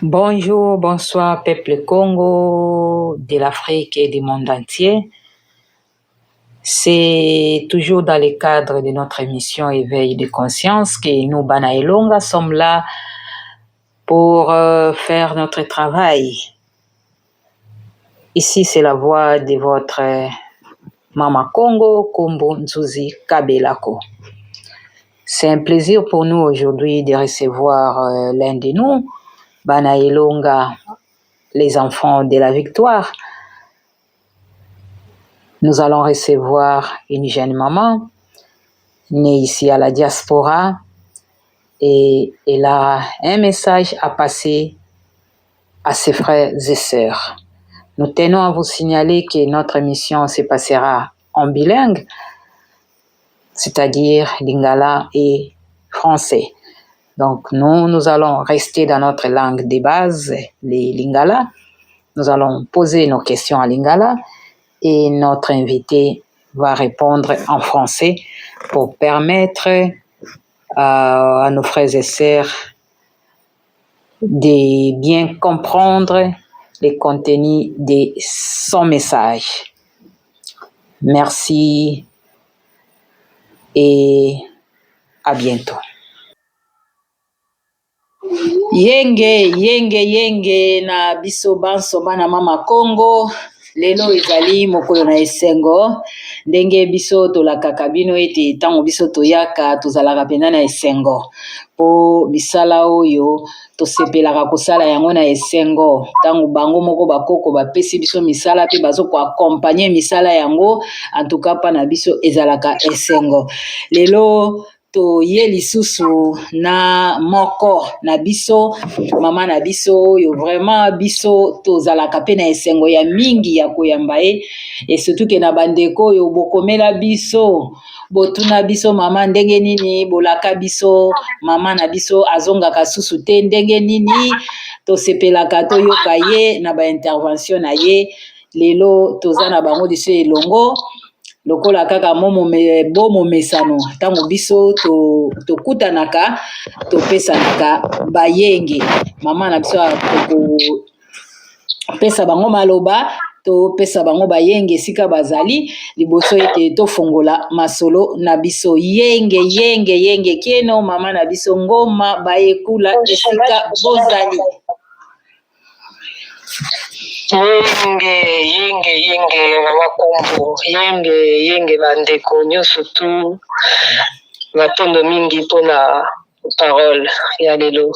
Bonjour, bonsoir, peuple Congo, de l'Afrique et du monde entier. C'est toujours dans le cadre de notre émission Éveil de conscience que nous, Bana Elonga, sommes là pour faire notre travail. Ici, c'est la voix de votre Mama Congo, Kombo Nzuzi Kabelako. C'est un plaisir pour nous aujourd'hui de recevoir l'un de nous, Bana Elonga, les enfants de la victoire. Nous allons recevoir une jeune maman née ici à la diaspora et elle a un message à passer à ses frères et sœurs. Nous tenons à vous signaler que notre émission se passera en bilingue, c'est-à-dire lingala et français. Donc nous allons rester dans notre langue de base, les lingala. Nous allons poser nos questions à lingala et notre invité va répondre en français pour permettre à nos frères et sœurs de bien comprendre le contenu de son message. Merci et à bientôt. Yenge na biso banso bana mama Congo. Lelo ezali mokolo na esengo ndenge biso tolakaka bino ete ntango biso toyaka tozalaka pena na esengo po misala oyo tosepelaka kosala yango na esengo ntango bango moko bakoko bapesi biso misala pe bazokoakompagne misala yango antuka mpa na biso ezalaka esengo. Lelo toye lisusu na moko na biso mama na biso oyo vraiment biso tozalaka pe na esengo ya mingi ya koyamba ye et surtout ke na bandeko oyo bokomela biso botuna biso mama ndenge nini bolaka biso mama na biso azongaka susu te ndenge nini tosepelaka toyoka ye na baintervention na ye. Lelo toza na bango liso elongo lokola kaka bomo mesano ntango biso tokutanaka topesanaka bayenge mama na biso pesa bango maloba topesa bango bayenge esika bazali liboso ete tofongola masolo na biso yenge keno mama na biso ngoma bayekula esika bozali. Yenge mama Kombo yenge bandeko nyonso tu matondo mingi mpona parole ya lelo.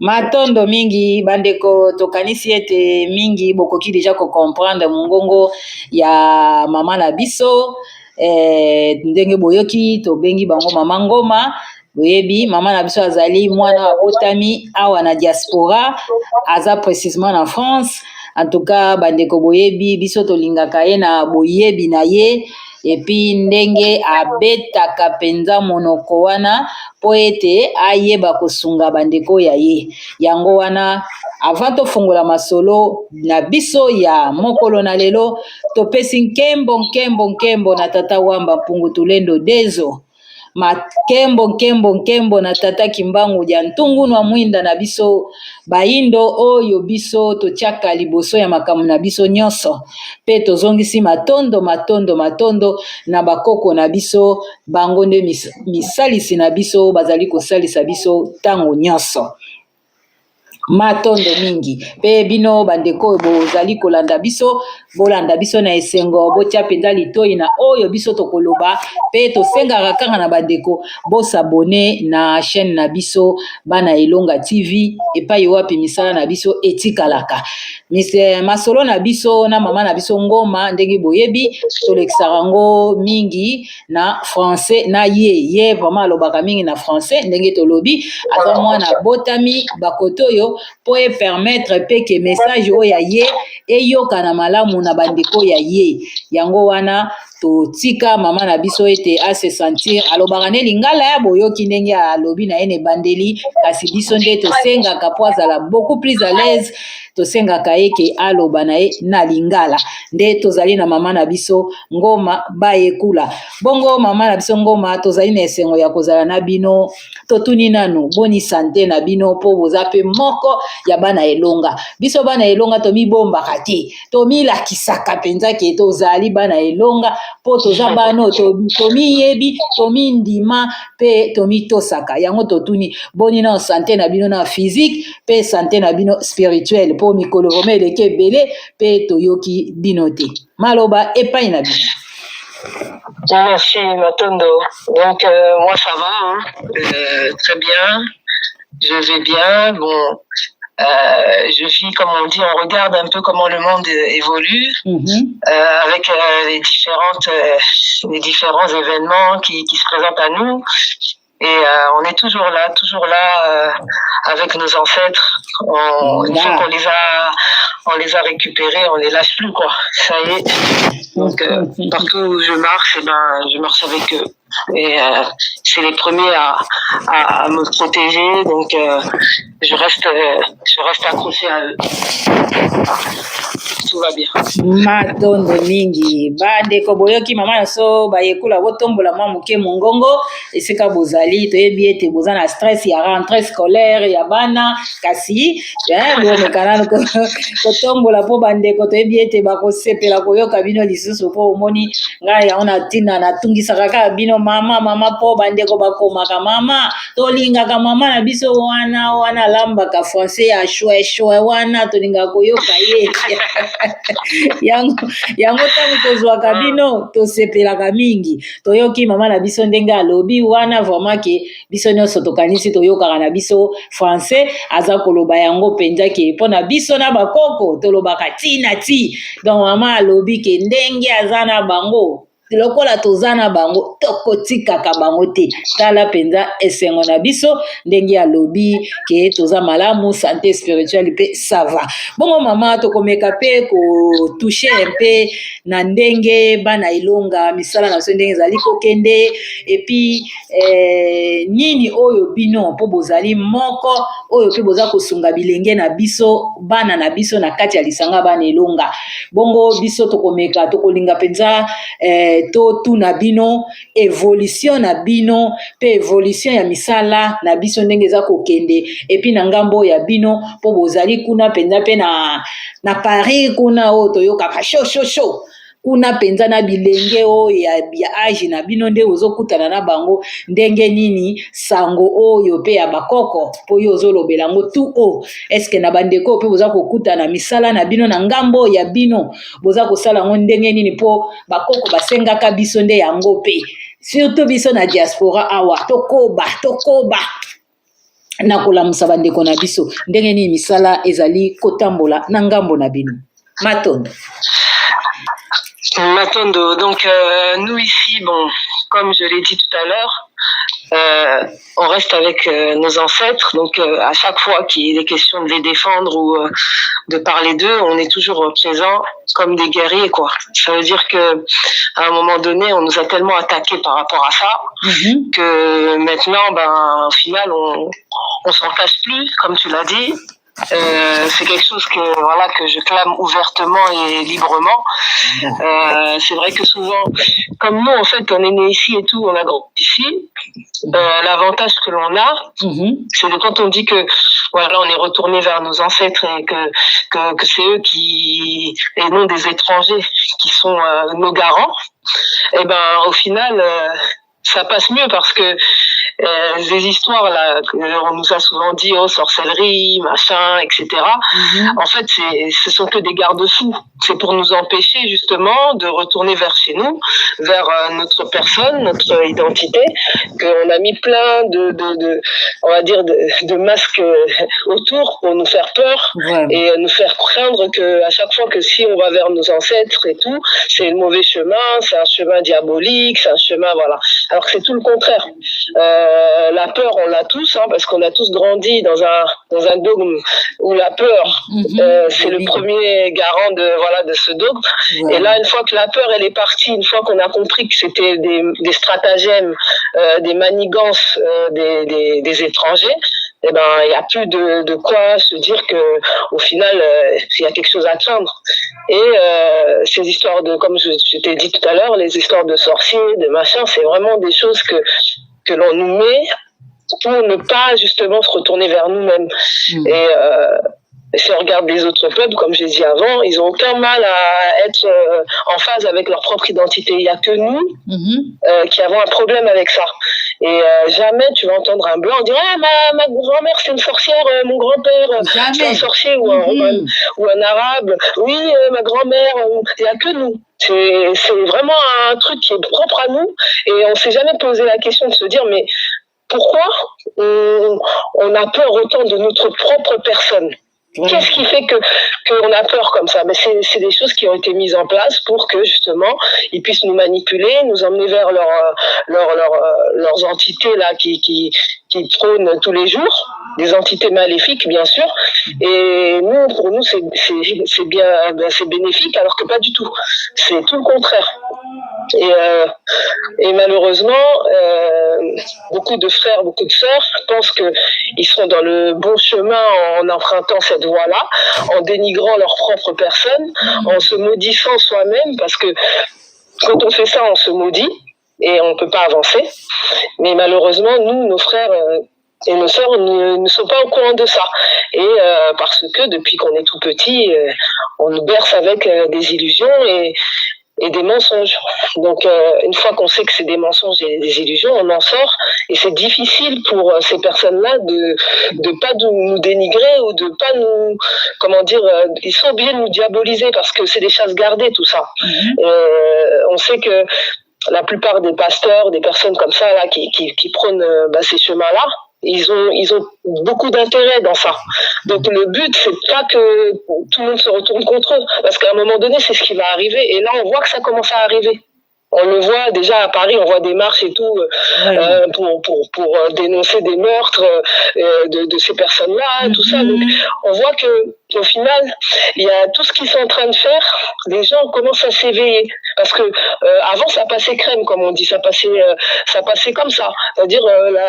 Matondo mingi bandeko tokanisi ete mingi bokoki deja comprendre mongongo ya mama na biso ndenge boyoki tobengi bango mama ngoma. Boyebi mama na biso azali mwana abotami awa na diaspora aza précisément na France. En tout cas bandeko boyebi biso tolingaka ye na boyebi na ye epi ndenge abetaka penza monoko wana po ete ayeba kosunga bandeko ya ye yango wana avant tofungola masolo na biso ya mokolo na lelo topesi nkembo na tata Wamba Mpungu Tulendo Dezo makembo na tata Kimbangu ya Ntungu na mwinda na biso baindo oyo biso totiaka liboso ya makamu na biso nyonso pe tozongisi matondo na bakoko na biso bango nde misalisi na biso bazali kosalisa biso tango nyonso. Matondo mingi pe bino bandeko bozali kolanda biso bolanda biso na esengo botia penza litoi na oyo biso tokoloba pe tosengaka kanga na bandeko bosabone na chaîne na biso Bana Elonga TV epai wapi misala na biso etikalaka masolo na biso na mama na biso ngoma ndenge boyebi tolekisaka ngo mingi na français na ye vraiment alobaka mingi na français ndenge tolobi aza mwana botami bakoto yo po permettre pe ke message oya ye eyoka na malamu na bandeko ya ye yango wana totika mama na biso ete ase sentir alobaka ne lingala ya boyoki ndenge alobi na ye na ebandeli kasi biso nde tosengaka po azala beaucoup plus à l'aise tosengaka ye ke aloba na ye na lingala nde tozali na mama na biso Ngoma Bayekula. Bongo mama na biso Ngoma tozali na esengo ya kozala na bino totuni nanu boni sante na bino po boza pe moko ya bana elonga biso bana elonga tomibombaka te tomilakisaka mpenza ke tozali bana elonga po toza bano tomiyebi tomindima pe tomitosaka yango totuni boni na sante na bino na physique pe sante na bino spirituel po mikolo vraimen eleki ebele pe toyoki bino te maloba epai na bino. Merci Matondo. Donc moi ça va, hein. Très bien, je vais bien. Bon, je vis comme on dit, on regarde un peu comment le monde évolue avec les différents événements qui se présentent à nous. Et on est toujours là avec nos ancêtres. Une fois qu'on les a récupérés, on les lâche plus quoi. Ça y est. Donc partout où je marche, je marche avec eux. Et c'est les premiers à me protéger. Donc je reste accroché à eux. Tout va bien. Matondo mingi bandeko boyoki mama na so bayekula botombola mwa moke mongongo esika bozali toyebi ete boza na stress ya rentrée scolaire ya bana kasi bomekana kotombola po bandeko toyebi ete bakosepela koyoka bino lisusu po omoni ngai yango na ntina natungisaka kaka bino mama po bandeko bakomaka mama tolingaka mama na biso wana lambaka français ya shwe wana tolingaka koyoka ye yango ntango tozwaka bino tosepelaka mingi toyoki mama na biso ndenge alobi wana vraiment ke biso nyonso tokanisi toyokaka na biso français aza koloba yango mpenza ke mpo na biso na bakoko tolobaka tina ti donc mama alobi ke ndenge aza na bango lokola toza na bango tokotikaka bango te tala mpenza esengo na biso ndenge alobi ke toza malamu santé spirituelle pe ça va bongo mama tokomeka pe kotouche mpe na ndenge bana elonga misala na biso ndenge ezali kokende epi nini oyo bino mpo bozali moko oyo mpe boza kosunga bilenge na biso bana na biso na kati ya lisanga bana elonga bongo biso tokomeka tokolinga mpenza totuna bino évolution na bino pe évolution ya misala na biso ndenge eza kokende epi na ngambo ya bino po bozali kuna penza pe na Paris kuna o toyokaka show kuna penza na bilenge oyo ya age na bino nde ozokutana na bango ndenge nini sango oyo pe ya bakoko po yo ozolobela ngo tu o eske na bandeko pe boza kokutana misala na bino na ngambo ya bino boza kosala ngo ndenge nini po bakoko basengaka biso nde yango pe surtout biso na diaspora awa tokoba na kolamusa bandeko na biso ndenge nini misala ezali kotambola na ngambo na bino Matondo, donc nous ici, bon, comme je l'ai dit tout à l'heure, on reste avec nos ancêtres, donc à chaque fois qu'il est question de les défendre ou de parler d'eux, on est toujours présents comme des guerriers, quoi. Ça veut dire que à un moment donné, on nous a tellement attaqués par rapport à ça que maintenant, au final, on s'en cache plus, comme tu l'as dit. C'est quelque chose que je clame ouvertement et librement. C'est vrai que souvent, comme nous en fait on est né ici et tout, on a grandi ici, l'avantage que l'on a, c'est que quand on dit que voilà, on est retourné vers nos ancêtres et que c'est eux qui, et non des étrangers, qui sont nos garants, et au final ça passe mieux parce que les histoires là, on nous a souvent dit sorcellerie, machin, etc. En fait, ce sont que des garde-fous. C'est pour nous empêcher justement de retourner vers chez nous, vers notre personne, notre identité, qu'on a mis plein on va dire de masques autour pour nous faire peur et nous faire craindre que à chaque fois que si on va vers nos ancêtres et tout, c'est le mauvais chemin, c'est un chemin diabolique, c'est un chemin alors que c'est tout le contraire. La peur, on l'a tous, hein, parce qu'on a tous grandi dans un dogme où la peur, c'est le premier garant de ce dogme. Ouais. Et là, une fois que la peur elle est partie, une fois qu'on a compris que c'était des stratagèmes, des manigances des étrangers, eh ben, il n'y a plus de quoi se dire que, au final, il y a quelque chose à craindre. Et ces histoires comme je t'ai dit tout à l'heure, les histoires de sorciers, de machin, c'est vraiment des choses que l'on nous met pour ne pas justement se retourner vers nous-mêmes. Et si on regarde les autres peuples, comme j'ai dit avant, ils n'ont aucun mal à être en phase avec leur propre identité. Il n'y a que nous qui avons un problème avec ça. Et jamais tu vas entendre un blanc dire « ma grand-mère c'est une sorcière, mon grand-père c'est un sorcier ou un arabe. Oui, ma grand-mère. » Il n'y a que nous. C'est vraiment un truc qui est propre à nous. Et on ne s'est jamais posé la question de se dire « mais pourquoi on a peur autant de notre propre personne ?» Qu'est-ce qui fait qu'on a peur comme ça? C'est des choses qui ont été mises en place pour que justement ils puissent nous manipuler, nous emmener vers leurs entités là qui trônent tous les jours, des entités maléfiques bien sûr. Et nous, pour nous, c'est bénéfique, alors que pas du tout. C'est tout le contraire. Et malheureusement, beaucoup de frères, beaucoup de sœurs pensent qu'ils sont dans le bon chemin en empruntant cette voie-là, en dénigrant leur propre personne, en se maudissant soi-même, parce que quand on fait ça, on se maudit et on ne peut pas avancer. Mais malheureusement, nous, nos frères et nos sœurs ne sont pas au courant de ça. Et parce que depuis qu'on est tout petit, on nous berce avec des illusions et des mensonges. Donc, une fois qu'on sait que c'est des mensonges et des illusions, on en sort. Et c'est difficile pour ces personnes-là de pas nous dénigrer ou de pas nous, comment dire, ils sont obligés de nous diaboliser parce que c'est des chasses gardées, tout ça. On sait que la plupart des pasteurs, des personnes comme ça, là, qui prônent ces chemins-là, ils ont beaucoup d'intérêt dans ça. Donc le but, c'est pas que tout le monde se retourne contre eux, parce qu'à un moment donné, c'est ce qui va arriver. Et là, on voit que ça commence à arriver. On le voit déjà à Paris, on voit des marches et tout pour dénoncer des meurtres de ces personnes-là, tout ça. Donc, on voit que au final, il y a tout ce qu'ils sont en train de faire. Les gens commencent à s'éveiller parce que avant ça passait crème, comme on dit, ça passait comme ça. C'est-à-dire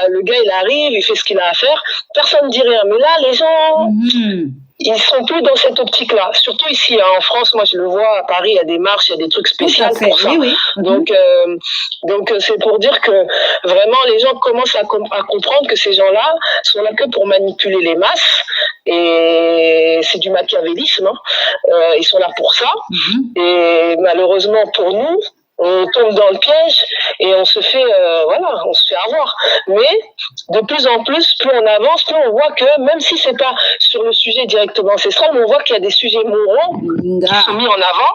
le gars il arrive, il fait ce qu'il a à faire, personne ne dit rien. Mais là, les gens ils sont plus dans cette optique-là. Surtout ici, hein, en France, moi je le vois à Paris, il y a des marches, il y a des trucs spéciaux pour ça. Oui. Donc c'est pour dire que vraiment les gens commencent à comprendre que ces gens-là sont là que pour manipuler les masses. Et c'est du machiavélisme. Hein. Ils sont là pour ça. Et malheureusement pour nous, on tombe dans le piège et on se fait avoir. Mais de plus en plus, plus on avance, plus on voit que même si c'est pas sur le sujet directement ancestral, mais on voit qu'il y a des sujets moraux qui sont mis en avant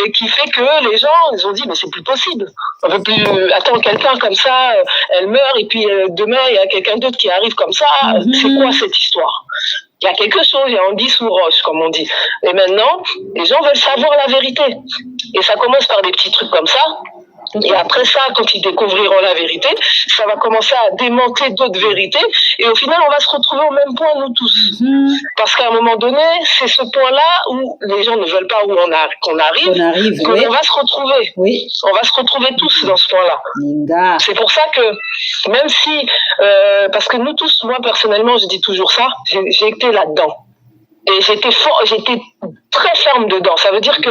et qui fait que les gens ils ont dit mais c'est plus possible. On peut plus attendre quelqu'un comme ça, elle meurt et puis demain il y a quelqu'un d'autre qui arrive comme ça. C'est quoi cette histoire? Il y a quelque chose, il y a anguille sous roche, comme on dit. Et maintenant, les gens veulent savoir la vérité. Et ça commence par des petits trucs comme ça. Et après ça, quand ils découvriront la vérité, ça va commencer à démonter d'autres vérités. Et au final, on va se retrouver au même point, nous tous. Parce qu'à un moment donné, c'est ce point-là où les gens ne veulent pas qu'on arrive, qu'on va se retrouver. Oui. On va se retrouver tous dans ce point-là. C'est pour ça que, même si, parce que nous tous, moi personnellement, je dis toujours ça, j'ai été là-dedans. Et j'étais très ferme dedans. Ça veut dire que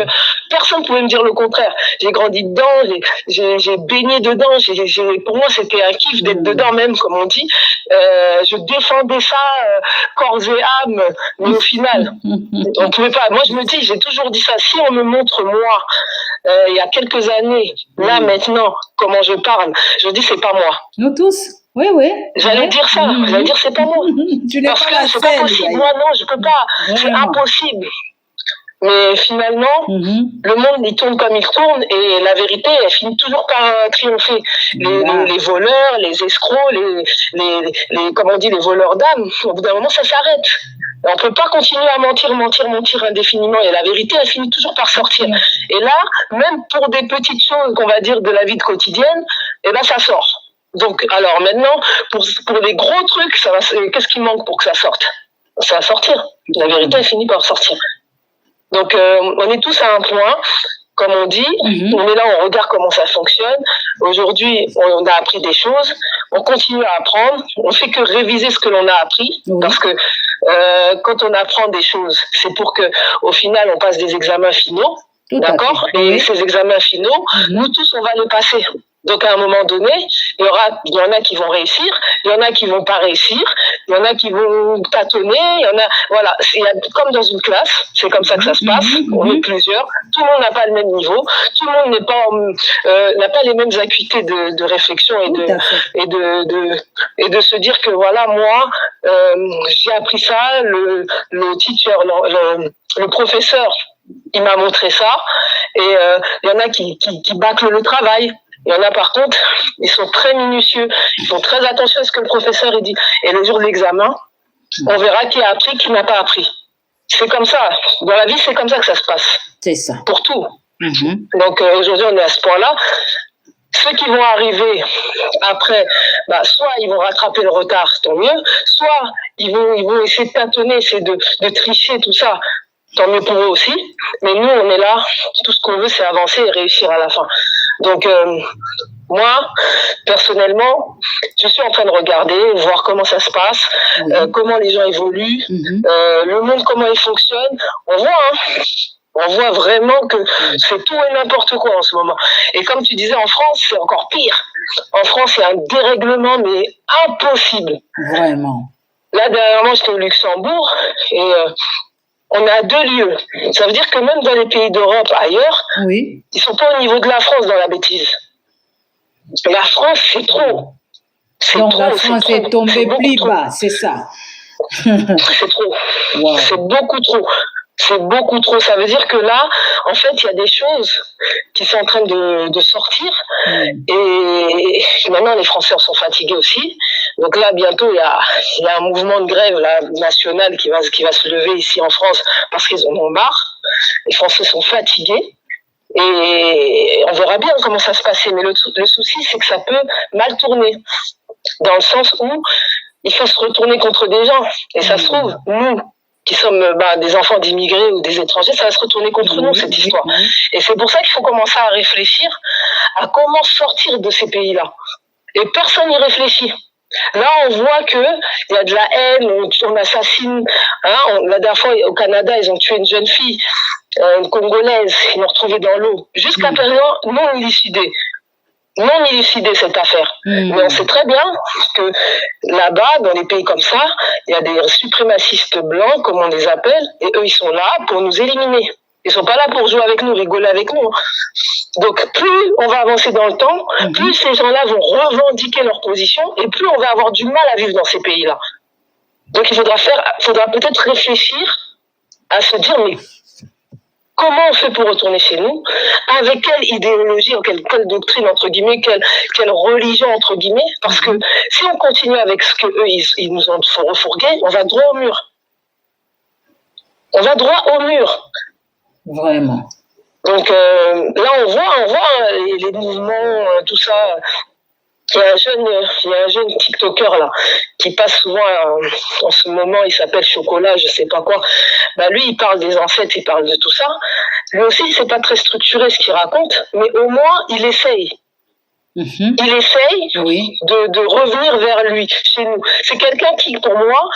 personne ne pouvait me dire le contraire. J'ai grandi dedans, j'ai baigné dedans. Pour moi, c'était un kiff d'être dedans même, comme on dit. Je défendais ça corps et âme, mais au final, on pouvait pas. Moi, je me dis, j'ai toujours dit ça. Si on me montre moi, il y a quelques années, là maintenant, comment je parle, je dis c'est pas moi. Nous tous. Oui. J'allais dire ça. J'allais dire c'est pas moi. Parce que c'est pas possible. Moi, non, je peux pas. C'est impossible. Mais finalement, le monde, il tourne comme il tourne et la vérité, elle finit toujours par triompher. Les voleurs, les escrocs, les comment on dit, les voleurs d'âme, au bout d'un moment, ça s'arrête. On peut pas continuer à mentir indéfiniment et la vérité, elle finit toujours par sortir. Et là, même pour des petites choses qu'on va dire de la vie quotidienne, et là, ça sort. Donc, alors maintenant, pour les gros trucs, qu'est-ce qui manque pour que ça sorte? Ça va sortir. La vérité, elle finit par sortir. Donc, on est tous à un point, comme on dit, on est là, on regarde comment ça fonctionne. Aujourd'hui, on a appris des choses, on continue à apprendre, on fait que réviser ce que l'on a appris, parce que quand on apprend des choses, c'est pour que, au final, on passe des examens finaux, d'accord? Et ces examens finaux, nous tous, on va les passer. Donc, à un moment donné, il y en a qui vont réussir, il y en a qui vont pas réussir, il y en a qui vont tâtonner, il y en a, voilà, comme dans une classe, c'est comme ça que ça se passe, on est plusieurs, tout le monde n'a pas le même niveau, tout le monde n'a pas les mêmes acuités de réflexion et de se dire que voilà, moi, j'ai appris ça, le professeur, il m'a montré ça, et il y en a qui bâclent le travail. Il y en a par contre, ils sont très minutieux, ils font très attention à ce que le professeur dit. Et le jour de l'examen, on verra qui a appris, qui n'a pas appris. C'est comme ça. Dans la vie, c'est comme ça que ça se passe. C'est ça. Pour tout. Donc aujourd'hui, on est à ce point-là. Ceux qui vont arriver après, soit ils vont rattraper le retard, tant mieux, soit ils vont essayer de tâtonner, essayer de tricher, tout ça. Tant mieux pour eux aussi. Mais nous, on est là. Tout ce qu'on veut, c'est avancer et réussir à la fin. Donc, moi, personnellement, je suis en train de regarder, voir comment ça se passe, comment les gens évoluent, le monde, comment il fonctionne. On voit vraiment que c'est tout et n'importe quoi en ce moment. Et comme tu disais, en France, c'est encore pire. En France, il y a un dérèglement, mais impossible. Vraiment. Là, dernièrement, j'étais au Luxembourg et on a 2 lieux. Ça veut dire que même dans les pays d'Europe, ailleurs, ils sont pas au niveau de la France dans la bêtise. La France, c'est trop. Donc la France est tombée plus bas, c'est ça. C'est trop. Wow. C'est beaucoup trop. C'est beaucoup trop. Ça veut dire que là, en fait, il y a des choses qui sont en train de sortir. Et maintenant, les Français sont fatigués aussi. Donc là, bientôt, il y a un mouvement de grève là, national qui va se lever ici en France parce qu'ils en ont marre. Les Français sont fatigués. Et on verra bien comment ça se passe. Mais le souci, c'est que ça peut mal tourner. Dans le sens où il faut se retourner contre des gens. Et ça se trouve, nous, qui sommes des enfants d'immigrés ou des étrangers, ça va se retourner contre nous, cette histoire. Et c'est pour ça qu'il faut commencer à réfléchir à comment sortir de ces pays-là. Et personne n'y réfléchit. Là, on voit qu'il y a de la haine, on assassine. La dernière fois, au Canada, ils ont tué une jeune fille, une Congolaise, ils l'ont retrouvée dans l'eau. Jusqu'à présent, non élucidée. Non élucidée, cette affaire. Mais on sait très bien que là-bas, dans les pays comme ça, il y a des suprémacistes blancs, comme on les appelle, et eux, ils sont là pour nous éliminer. Ils sont pas là pour jouer avec nous, rigoler avec nous. Donc, plus on va avancer dans le temps, plus ces gens-là vont revendiquer leur position, et plus on va avoir du mal à vivre dans ces pays-là. Donc, il faudra peut-être réfléchir à se dire, mais comment on fait pour retourner chez nous? Avec quelle idéologie, quelle doctrine, entre guillemets, quelle religion, entre guillemets? Parce que si on continue avec ce qu'eux, ils nous ont refourgué, on va droit au mur. On va droit au mur. Vraiment. Donc là, on voit les mouvements, tout ça. Il y a un jeune TikToker là qui passe souvent en ce moment, il s'appelle Chocolat, je sais pas quoi. Lui, il parle des ancêtres, il parle de tout ça. Lui aussi, c'est pas très structuré ce qu'il raconte, mais au moins il essaye. Il essaye de revenir vers lui, chez nous. C'est quelqu'un qui, pour moi,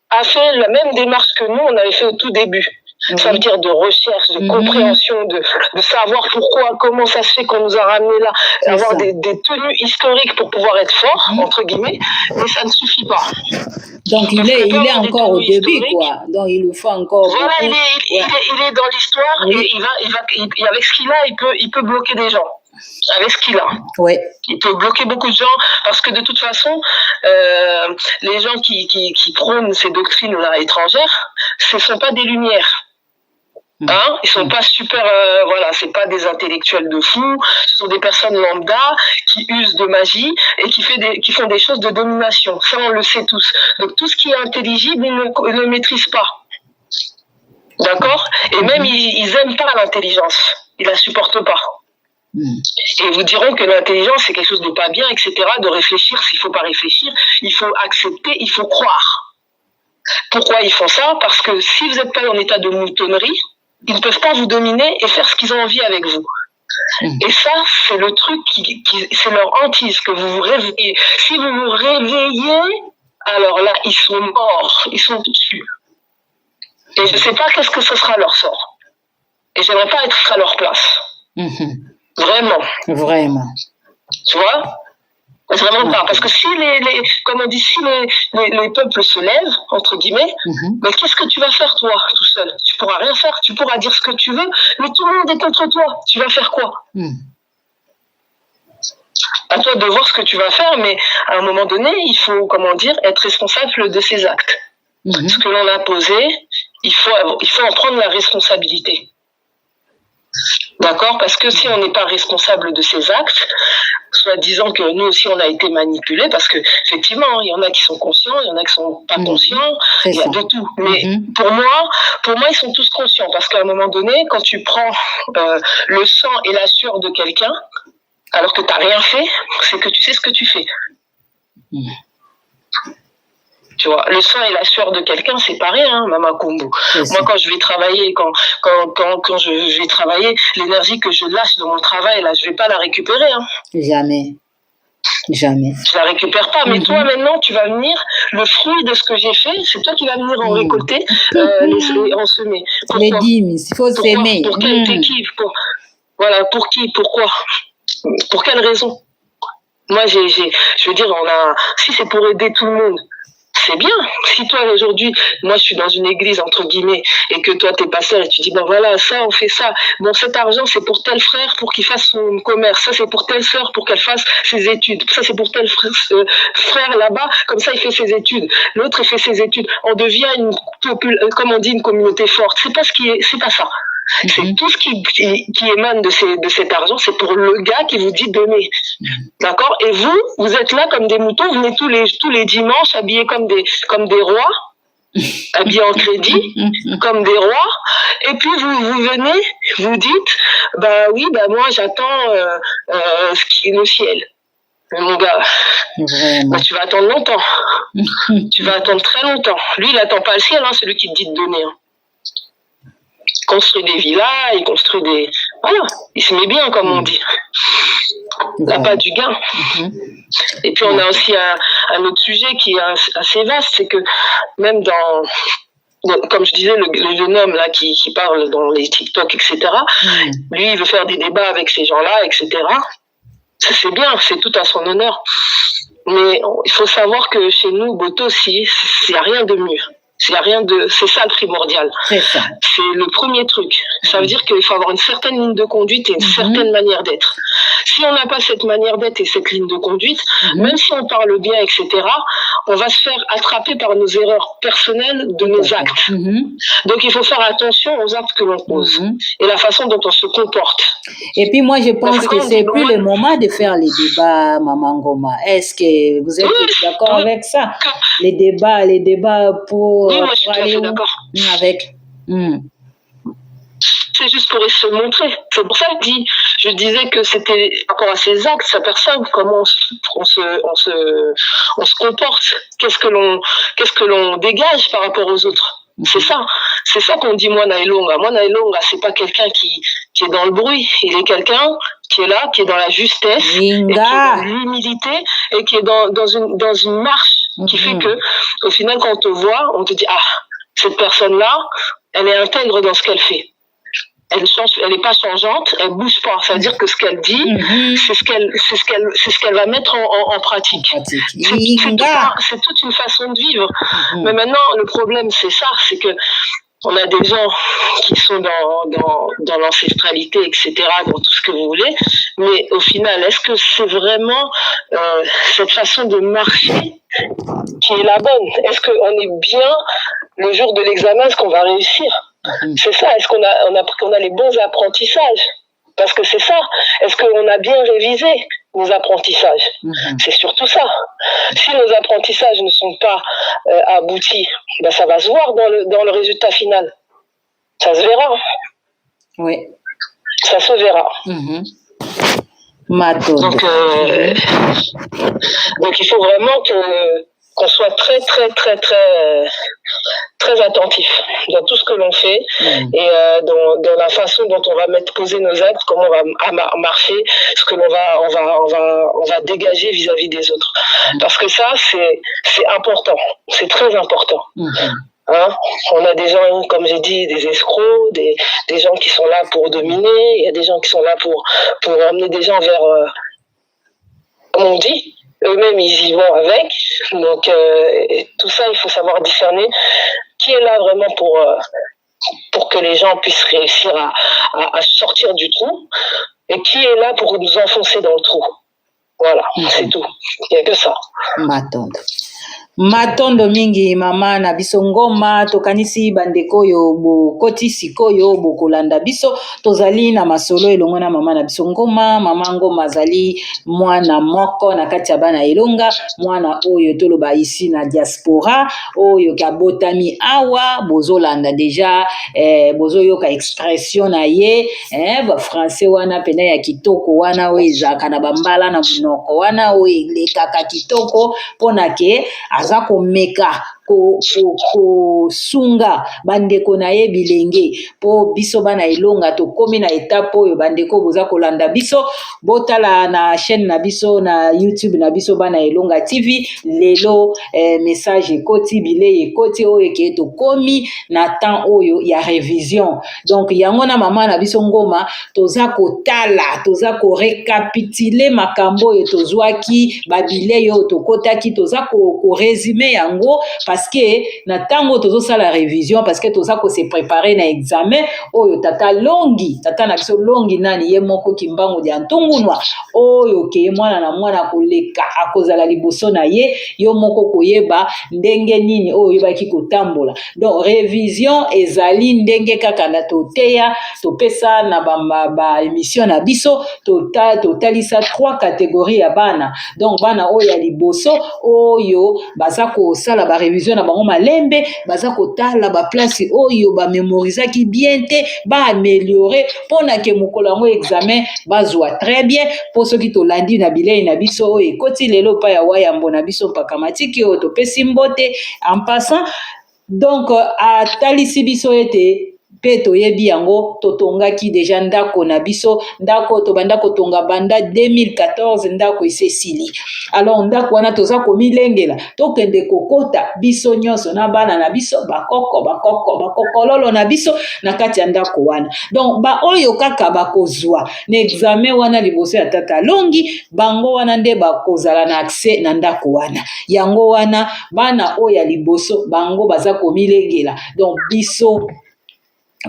a fait la même démarche que nous, on avait fait au tout début. Ça veut dire de recherche, de compréhension, de savoir pourquoi, comment ça se fait qu'on nous a ramenés là, avoir des tenues historiques pour pouvoir être fort, entre guillemets, mais ça ne suffit pas. Donc il est encore au début, quoi. Donc il nous faut encore. Voilà, il est dans l'histoire et avec ce qu'il a, il peut bloquer des gens. Avec ce qu'il a. Il peut bloquer beaucoup de gens parce que de toute façon, les gens qui prônent ces doctrines-là étrangères, ce ne sont pas des lumières. Ils sont pas super, c'est pas des intellectuels de fou, ce sont des personnes lambda qui usent de magie et qui font des choses de domination. Ça, on le sait tous. Donc tout ce qui est intelligible, ils ne le maîtrisent pas. D'accord? Et même ils aiment pas l'intelligence. Ils la supportent pas. Et ils vous diront que l'intelligence, c'est quelque chose de pas bien, etc., de réfléchir s'il faut pas réfléchir, il faut accepter, il faut croire. Pourquoi ils font ça? Parce que si vous n'êtes pas en état de moutonnerie, ils ne peuvent pas vous dominer et faire ce qu'ils ont envie avec vous. Et ça, c'est le truc c'est leur hantise, que vous vous réveillez. Si vous vous réveillez, alors là, ils sont morts, ils sont dessus. Et je ne sais pas qu'est-ce que ce sera leur sort. Et j'aimerais pas être à leur place. Vraiment. Vraiment. Tu vois? Vraiment pas. Parce que si comme on dit, si les peuples se lèvent, entre guillemets, mais qu'est-ce que tu vas faire, toi, tout seul? Tu pourras rien faire. Tu pourras dire ce que tu veux, mais tout le monde est contre toi. Tu vas faire quoi? À toi de voir ce que tu vas faire, mais à un moment donné, il faut, comment dire, être responsable de ses actes. Ce que l'on a posé, il faut en prendre la responsabilité. D'accord? Parce que si on n'est pas responsable de ses actes, soit disant que nous aussi on a été manipulés, parce que effectivement, il y en a qui sont conscients, il y en a qui sont pas conscients, il y a de tout. Mais pour moi, ils sont tous conscients, parce qu'à un moment donné, quand tu prends le sang et la sueur de quelqu'un, alors que tu n'as rien fait, c'est que tu sais ce que tu fais. Tu vois, le sang et la sueur de quelqu'un, c'est pas rien, hein, Mama Kombo. Moi, quand je vais travailler, quand je vais travailler, l'énergie que je lâche dans mon travail, là, je vais pas la récupérer. Hein. Jamais. Jamais. Je la récupère pas. Mais toi, maintenant, tu vas venir, le fruit de ce que j'ai fait, c'est toi qui vas venir en récolter, en semer. Les dîmes, il faut s'aimer. Pour quel qui voilà, pour qui, pourquoi, pour quelle raison? Moi, je veux dire, si c'est pour aider tout le monde, c'est bien. Si toi, aujourd'hui, moi, je suis dans une église, entre guillemets, et que toi, t'es pasteur, et tu dis, ben voilà, ça, on fait ça. Bon, cet argent, c'est pour tel frère pour qu'il fasse son commerce. Ça, c'est pour telle sœur pour qu'elle fasse ses études. Ça, c'est pour tel frère là-bas. Comme ça, il fait ses études. L'autre, il fait ses études. On devient comme on dit, une communauté forte. C'est pas ça. C'est tout ce qui émane de cet argent, c'est pour le gars qui vous dit donner. D'accord? Et vous êtes là comme des moutons, vous venez tous les dimanches habillés comme des rois, habillés en crédit, comme des rois, et puis vous venez, vous dites, bah oui, bah moi j'attends le ciel. Mais mon gars, bah, tu vas attendre longtemps. Tu vas attendre très longtemps. Lui, il n'attend pas le ciel, hein, c'est lui qui te dit de donner. Hein. Il construit des villas, il construit des... Voilà, il se met bien, comme on dit. Il n'a pas du gain. Et puis on a aussi un autre sujet qui est assez vaste, c'est que même comme je disais, le jeune homme là qui parle dans les TikTok, etc., lui, il veut faire des débats avec ces gens-là, etc. Ça, c'est bien, c'est tout à son honneur. Mais il faut savoir que chez nous, Boto, il n'y a rien de mieux. C'est ça le primordial. C'est ça. C'est le premier truc. Ça veut dire qu'il faut avoir une certaine ligne de conduite et une certaine manière d'être. Si on n'a pas cette manière d'être et cette ligne de conduite, même si on parle bien, etc., on va se faire attraper par nos erreurs personnelles de nos actes. Donc il faut faire attention aux actes que l'on pose et la façon dont on se comporte. Et puis moi, je pense que c'est plus le moment de faire les débats, Maman Ngoma. Est-ce que vous êtes d'accord avec ça? Les débats pour... Oui, moi, je suis tout à fait d'accord. Avec. C'est juste pour se montrer. C'est pour ça que je disais que c'était par rapport à ses actes, sa personne, comment on se comporte, qu'est-ce que l'on dégage par rapport aux autres. C'est ça qu'on dit Mwana Elonga. Mwana Elonga, c'est pas quelqu'un qui est dans le bruit. Il est quelqu'un qui est là, qui est dans la justesse, et qui est dans l'humilité, et qui est dans une marche qui fait que, au final, quand on te voit, on te dit, ah, cette personne-là, elle est intègre dans ce qu'elle fait. Elle n'est pas changeante, elle bouge pas. Ça veut dire que ce qu'elle dit, c'est ce qu'elle va mettre en pratique. C'est toute une façon de vivre. Mais maintenant, le problème, c'est ça, c'est que on a des gens qui sont dans l'ancestralité, etc., dans tout ce que vous voulez, mais au final, est-ce que c'est vraiment cette façon de marcher qui est la bonne? Est-ce qu'on est bien le jour de l'examen, est-ce qu'on va réussir? C'est ça, est-ce qu'on a les bons apprentissages? Parce que c'est ça, est-ce qu'on a bien révisé nos apprentissages? C'est surtout ça. Si nos apprentissages ne sont pas aboutis, ben ça va se voir dans le résultat final. Ça se verra. Oui. Ça se verra. Donc il faut vraiment qu'on soit très attentif dans tout ce que l'on fait et dans la façon dont on va poser nos actes, comment on va marcher, ce que on va dégager vis-à-vis des autres. Parce que ça, c'est important, c'est très important. Hein? On a des gens, comme j'ai dit, des escrocs, des gens qui sont là pour dominer, il y a des gens qui sont là pour emmener des gens vers, comme on dit, eux-mêmes ils y vont avec. Donc tout ça, il faut savoir discerner qui est là vraiment pour que les gens puissent réussir à sortir du trou et qui est là pour nous enfoncer dans le trou. Voilà, c'est tout. Il n'y a que ça. Matondo mingi mama na biso ngoma tokanisi bandeko oyo bokoti sikoyo bokolanda biso tozali na masolo elongo na mama na biso ngoma. Mama ngoma azali mwana moko na kati ya bana elonga, mwana oyo toloba ici na diaspora oyo kabotami awa bozolanda deja bozoyoka expression na ye ba français wana pena ya kitoko wana oyo ezaka na bambala na munoko wana oyo elekaka kitoko pona ke aza komeka sunga bandeko na ye bilenge po biso bana elonga tokomi na etape oyo bandeko boza kolanda biso botala na chaîne na biso na YouTube na biso bana elonga TV lelo message ekoti bilei ekoti oyo ke tokomi na temps oyo ya révision. Donc yango na mama na biso ngoma toza kotala toza ko récapituler makambo oyo tozwaki babilei oyo tokotaki toza ko résumer yango parce que na tango tozo la révision parce que toza ko se préparer na examen oyo tata na biso longi nani ye moko kimbango dia ntungunwa oyo ke mwana na mwana koleka akozala liboso na ye yo moko koyeba ndenge nini oyo yebaki kotambola. Donc révision ezali ndenge kaka na toteya topesa na ba émission na biso totalisa 3 catégories ya bana. Donc bana oyo ya liboso oyo baza ko sala ba révision na bango malembe baza kotala ba place oyo ba mémorisaki bien te ba améliorer pona ke mokolo yango examen bazwa très bien po soki tolandi na bilei na biso oyo ekoti lelo pa ya wayambo na biso mpaka matiki oyo topesi mbote en passant. Donc atalisi biso ete pe toyebi yango totongaki deja ndako na biso ndako tobanda kotonga banda 2014 ndako esesili. Alors ndako wana toza komilengela tokende kokota biso nyonso na bana na biso bakokololo na biso na kati ya ndako wana. Donc ba oyo kaka bakozwa na examen wana liboso ya tata longi bango wana nde bakozala na accès na ndako wana. Yango wana bana oyo ya liboso bango baza komilengela. Donc biso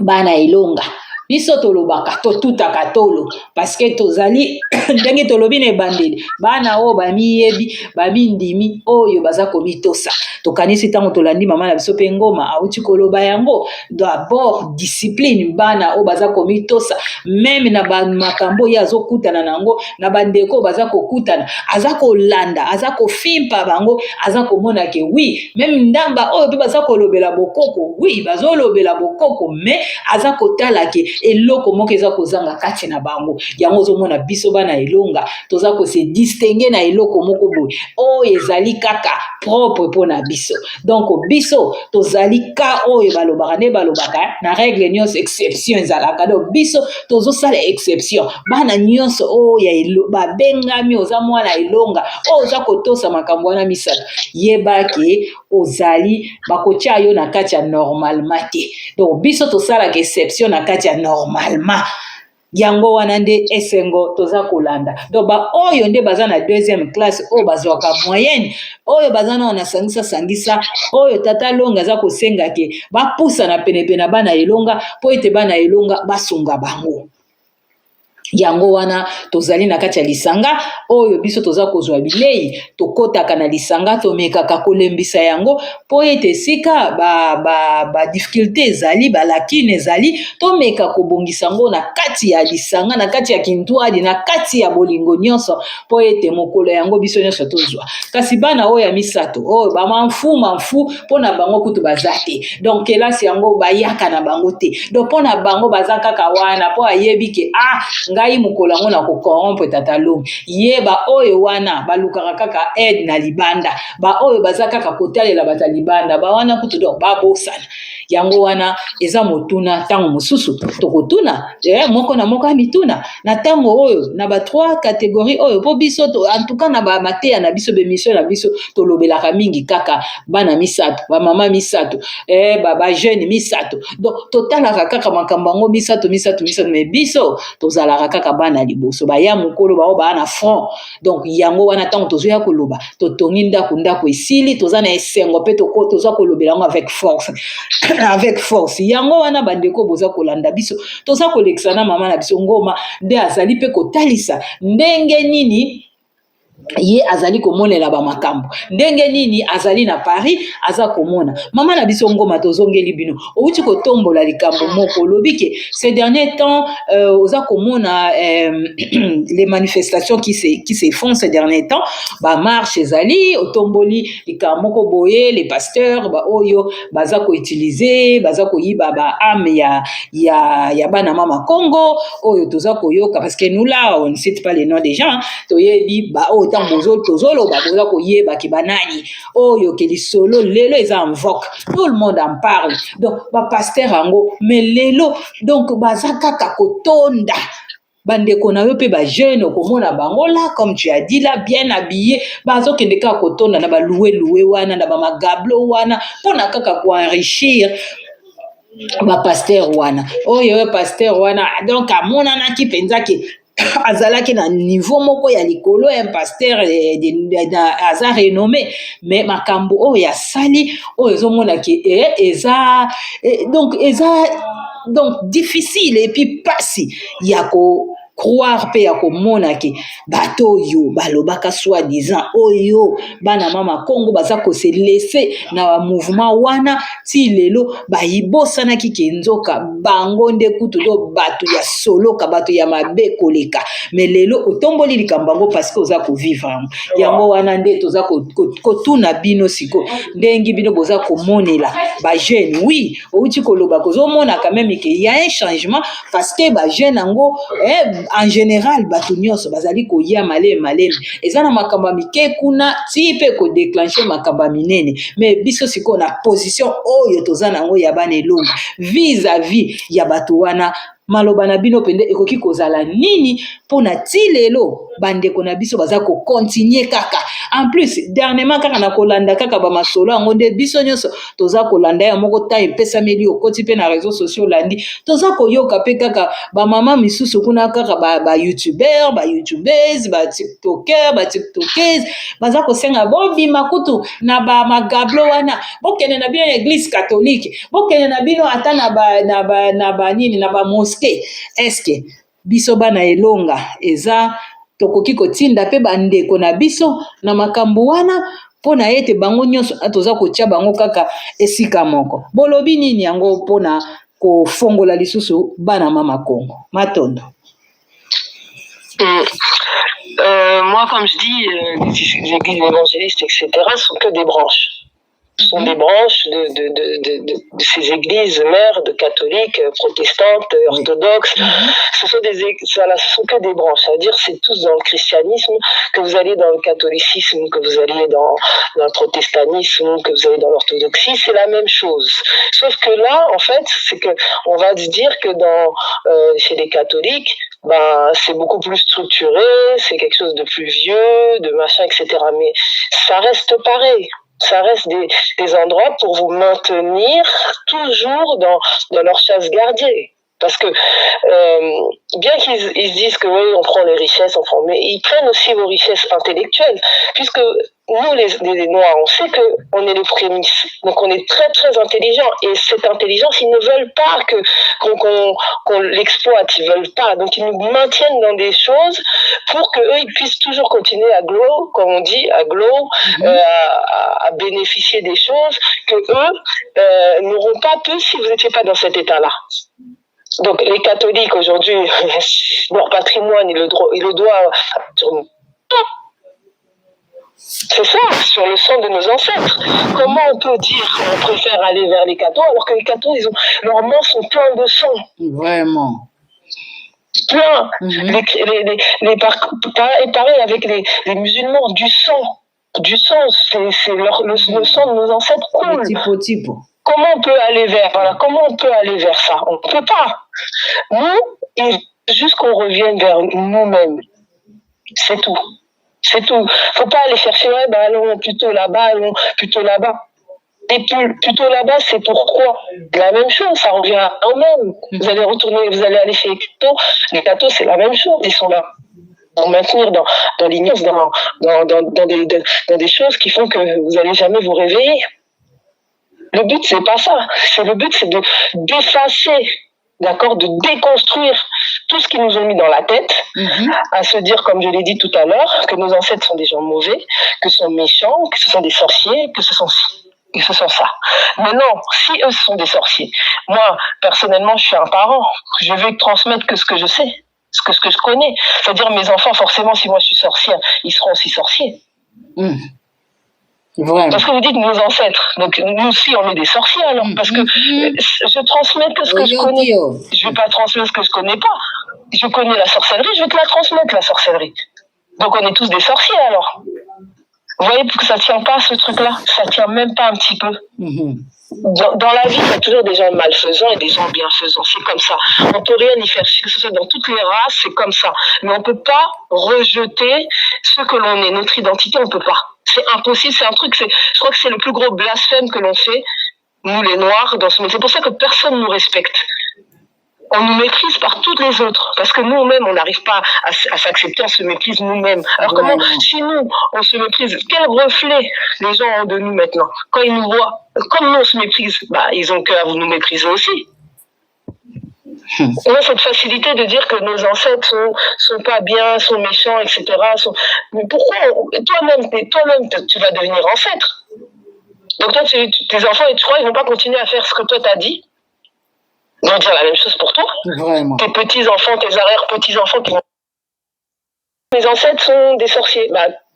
bana ilonga biso tolobaka totutaka tolo parce que tozali ndenge tolobi na ebandeli bana oyo bamiyebi babindimi oyo baza komitosa tokanisi ntango tolandi mama na biso mpe ngoma auti koloba yango d'abord discipline bana oyo baza komitosa meme na makambo oyo azokutana nango na bandeko oyo baza kokutana aza kolanda aza kofimpa bango aza komona ke oui meme ndamba oyo mpe baza kolobela bokoko oui bazolobela bokoko me aza kotala ke eloko moko eza kozanga kati na bango yango ozomona biso bana elonga toza ko se distinguer na eloko moko boye oyo ezali kaka propre pona biso. Donc biso tozali ka oyo balobaka ne balobaka na règle nyonso exception ezalaka. Donc biso tozosala exception bana nyonso oyo babengami oza mwana elonga oyo oza kotosa makambo wana misato yebaki ozali bakotia yo na kati ya normalement te. Donc biso tosalaka exception na kati ya normalement yango wana nde esengo toza kolanda. Donc ba oyo nde baza na 2e classe oyo bazwaka moyenne oyo baza na sangisa oyo tata longa aza kosenga ke bapusa na penepene bana elonga po ete bana elonga basunga bango. Yango wana tozali na kati ya lisanga oyo biso toza kozwa bilei tokotaka na lisanga tomekaka kolembisa yango po ete sika ba difficulté ezali balakine ezali tomeka kobongisa ngo na kati ya lisanga na kati ya kintwadi na kati ya bolingo nyonso po ete mokolo yango biso nyonso tozwa. Kasi bana oyo ya misato oyo bamamfu pona bango kutu bazate donc kelasi yango bayaka na bango te donc pona bango baza kaka wana po ayebi ke ngai mokolo yango na kocorrompre tata longi yeba oyo wana balukaka kaka aide na libanda baoyo baza kaka kotalela bato ya libanda bawana kutu donc babosana yango wana eza motuna ntango mosusu tokotuna moko na moko ya mituna na ntango oyo na ba 3 catégorie oyo mpo biso en tout cas na bamateya na biso bemission na biso tolobelaka mingi kaka bana misato bamama misato bajeune misato donc totalaka kaka makambo yango misato mais biso tozalaka kaka bana liboso baya mokolo bao baa na front donc yango wana ntango tozoya koloba totongi ndako esili toza na esengo mpe toza kolobela yango avec force yango wana bandeko boza kolanda biso toza kolekisa na mama na biso ngoma nde azali mpe kotalisa ndenge nini ye azali komonela bamakambo ndenge nini azali na Paris aza komona mama na biso ngoma tozongeli bino outi kotombola likambo moko lobike ces derniers temps oza komona les manifestations qui se font ces derniers temps ba marche ezali otomboli likambo moko boye les pasteurs ba oyo baza ko utiliser baza koyiba ba âme ya bana mama Congo oyo toza koyoka parce que nous là on ne cite pas les noms des gens toyebi ba oyo tozoloba boza koyebaki banani oyo ke lisolo lelo eza en vogue tout le monde en parle donc bapasteur yango mais lelo donc baza kaka kotonda bandeko na yo mpe bajeune okomona bango là comme tu as dit là bien habillé bazokende kaka kotonda na baloué wana na bamagablo wana mpona kaka koenrichir bapasteur wana oyo pasteur wana donc amonanaki mpenzaki azalaki na niveau moko ya likolo un pasteur aza renommé mais makambo oyo asali oyo ezomonaki eza donc difficile et puis pasi ya croire pe ya komona ke bato oyo balobaka soi-disant oyo bana mama Congo baza ko se laisser na mouvement wana ti lelo bayibosanaki ke nzoka bango nde kutu do bato ya solo ka bato ya mabe koleka mais lelo otomboli likambo bango parce que oza ko vivre yango wana nde toza kotuna bino siko ndengi bino boza komonela ba jeune oui outi koloba kozomona quand même que y a un changement parce que ba jeune yango en général bato nyonso bazali koya maleme eza na makambo mike kuna ti pe ko déclencher makambo minene mais biso siko na position oyo toza nango ya bana elongo vis-à-vis ya bato wana maloba na bino pende ekoki kozala nini pona ti lelo bandeko na biso baza ko continuer kaka en plus dernièrement kaka na kolanda kaka ba masolo yango nde biso nyonso toza kolanda ya moko ta epesameli okoti pe na réseaux sociaux landi toza koyoka pe kaka ba mama misusu kuna kaka ba youtubeur ba youtubeuse ba tiktoker ba tiktokers baza kosenga bobima kutu na ba magablo wana bokende na bino église catholique bokende na bino ata na ba nini na ba mosquée est-ce que biso bana elonga eza tokoki kotinda pe bandeko na biso na makambo wana pona ete bango nyonso toza kotia bango kaka esika moko bolobi nini yango pona kofongola lisusu bana mama Congo Matondo? Moi, comme je dis, les églises évangélistes, etc., sont que des branches. Ce sont des branches de ces églises mères, de catholiques, protestantes, orthodoxes. Ce sont que des branches. C'est-à-dire, c'est tous dans le christianisme, que vous allez dans le catholicisme, que vous allez dans le protestantisme, que vous allez dans l'orthodoxie, c'est la même chose. Sauf que là, en fait, c'est que on va se dire que chez les catholiques, c'est beaucoup plus structuré, c'est quelque chose de plus vieux, de machin, etc. Mais ça reste pareil. Ça reste des endroits pour vous maintenir toujours dans leur chasse gardée. Parce que bien qu'ils se disent que oui, on prend les richesses, mais ils prennent aussi vos richesses intellectuelles. Puisque nous, les Noirs, on sait qu'on est les prémices. Donc on est très très intelligents. Et cette intelligence, ils ne veulent pas qu'on l'exploite. Ils veulent pas. Donc ils nous maintiennent dans des choses pour qu'eux, ils puissent toujours continuer à glow, comme on dit, à glow, à bénéficier des choses que eux n'auront pas pu si vous n'étiez pas dans cet état-là. Donc les catholiques aujourd'hui, leur patrimoine, ils le doivent sur... C'est ça, sur le sang de nos ancêtres. Comment on peut dire qu'on préfère aller vers les cathos alors que les cathos, leurs mains sont pleines de sang? Vraiment. plein. Et pareil avec les musulmans, du sang. Du sang, c'est le sang de nos ancêtres coule. Comment on peut aller vers ça? On ne peut pas. Nous, il faut juste qu'on revienne vers nous-mêmes. C'est tout. C'est tout. Faut pas aller chercher, allons plutôt là-bas, allons plutôt là-bas. Et plutôt là-bas, c'est pourquoi la même chose, ça revient à eux-mêmes. Vous allez aller chez les cathos, c'est la même chose, ils sont là pour maintenir dans l'ignorance, dans des choses qui font que vous n'allez jamais vous réveiller. Le but, c'est pas ça. Le but, c'est d'effacer, d'accord, de déconstruire tout ce qu'ils nous ont mis dans la tête, à se dire, comme je l'ai dit tout à l'heure, que nos ancêtres sont des gens mauvais, que ce sont méchants, que ce sont des sorciers, que ce sont ça. Mais non, si eux sont des sorciers, moi, personnellement, je suis un parent. Je vais transmettre que ce que je sais, ce que je connais. C'est-à-dire, mes enfants, forcément, si moi je suis sorcière, ils seront aussi sorciers. Vraiment. Parce que vous dites nos ancêtres, donc nous aussi on est des sorciers alors, parce que je transmets que ce que je connais. Je ne vais pas transmettre ce que je ne connais pas. Je connais la sorcellerie, je vais te la transmettre la sorcellerie. Donc on est tous des sorciers alors. Vous voyez que ça ne tient pas ce truc-là, ça ne tient même pas un petit peu. Dans la vie, il y a toujours des gens malfaisants et des gens bienfaisants, c'est comme ça. On ne peut rien y faire, que ce soit dans toutes les races, c'est comme ça. Mais on ne peut pas rejeter ce que l'on est, notre identité, on ne peut pas. C'est impossible, c'est un truc, je crois que c'est le plus gros blasphème que l'on fait, nous les Noirs, dans ce monde. C'est pour ça que personne ne nous respecte. On nous méprise par toutes les autres, parce que nous-mêmes, on n'arrive pas à s'accepter, on se méprise nous-mêmes. Alors comment, si nous, on se méprise, quel reflet les gens ont de nous maintenant? Quand ils nous voient, comme nous, on se méprise, ils ont qu'à nous mépriser aussi. On a cette facilité de dire que nos ancêtres sont pas bien, sont méchants, etc. Mais pourquoi toi-même, tu vas devenir ancêtre? Donc toi, tes enfants, et tu crois, ils vont pas continuer à faire ce que toi t'as dit? Ils vont dire la même chose pour toi. Vraiment. Tes petits-enfants, tes arrière-petits-enfants qui vont... Mes ancêtres sont des sorciers.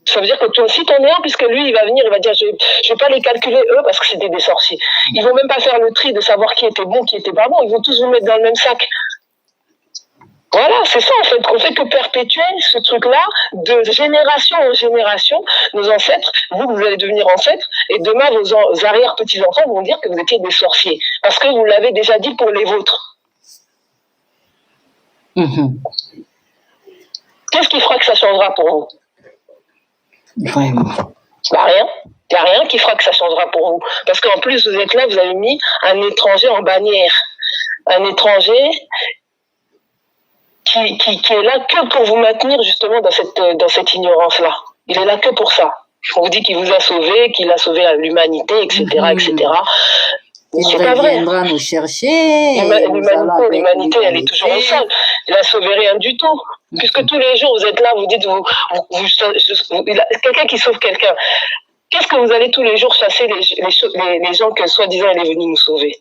Ça veut dire que toi aussi t'en es un, puisque lui, il va venir, il va dire, je vais pas les calculer, eux, parce que c'était des sorciers. Ils vont même pas faire le tri de savoir qui était bon, qui était pas bon. Ils vont tous vous mettre dans le même sac. Voilà, c'est ça en fait, qu'on fait que perpétuer ce truc-là de génération en génération. Nos ancêtres, vous allez devenir ancêtres, et demain vos arrière-petits-enfants vont dire que vous étiez des sorciers, parce que vous l'avez déjà dit pour les vôtres. Qu'est-ce qui fera que ça changera pour vous? Vraiment. Rien. Il n'y a rien qui fera que ça changera pour vous. Parce qu'en plus, vous êtes là, vous avez mis un étranger en bannière. Un étranger qui est là que pour vous maintenir justement dans cette ignorance-là. Il est là que pour ça. On vous dit qu'il vous a sauvé, qu'il a sauvé l'humanité, etc., etc. C'est pas vrai. Il viendra nous chercher. L'humanité, elle est toujours seule. Il n'a sauvé rien du tout. Puisque tous les jours, vous êtes là, vous dites, quelqu'un qui sauve quelqu'un. Qu'est-ce que vous allez tous les jours chasser les gens que soi-disant il est venu nous sauver?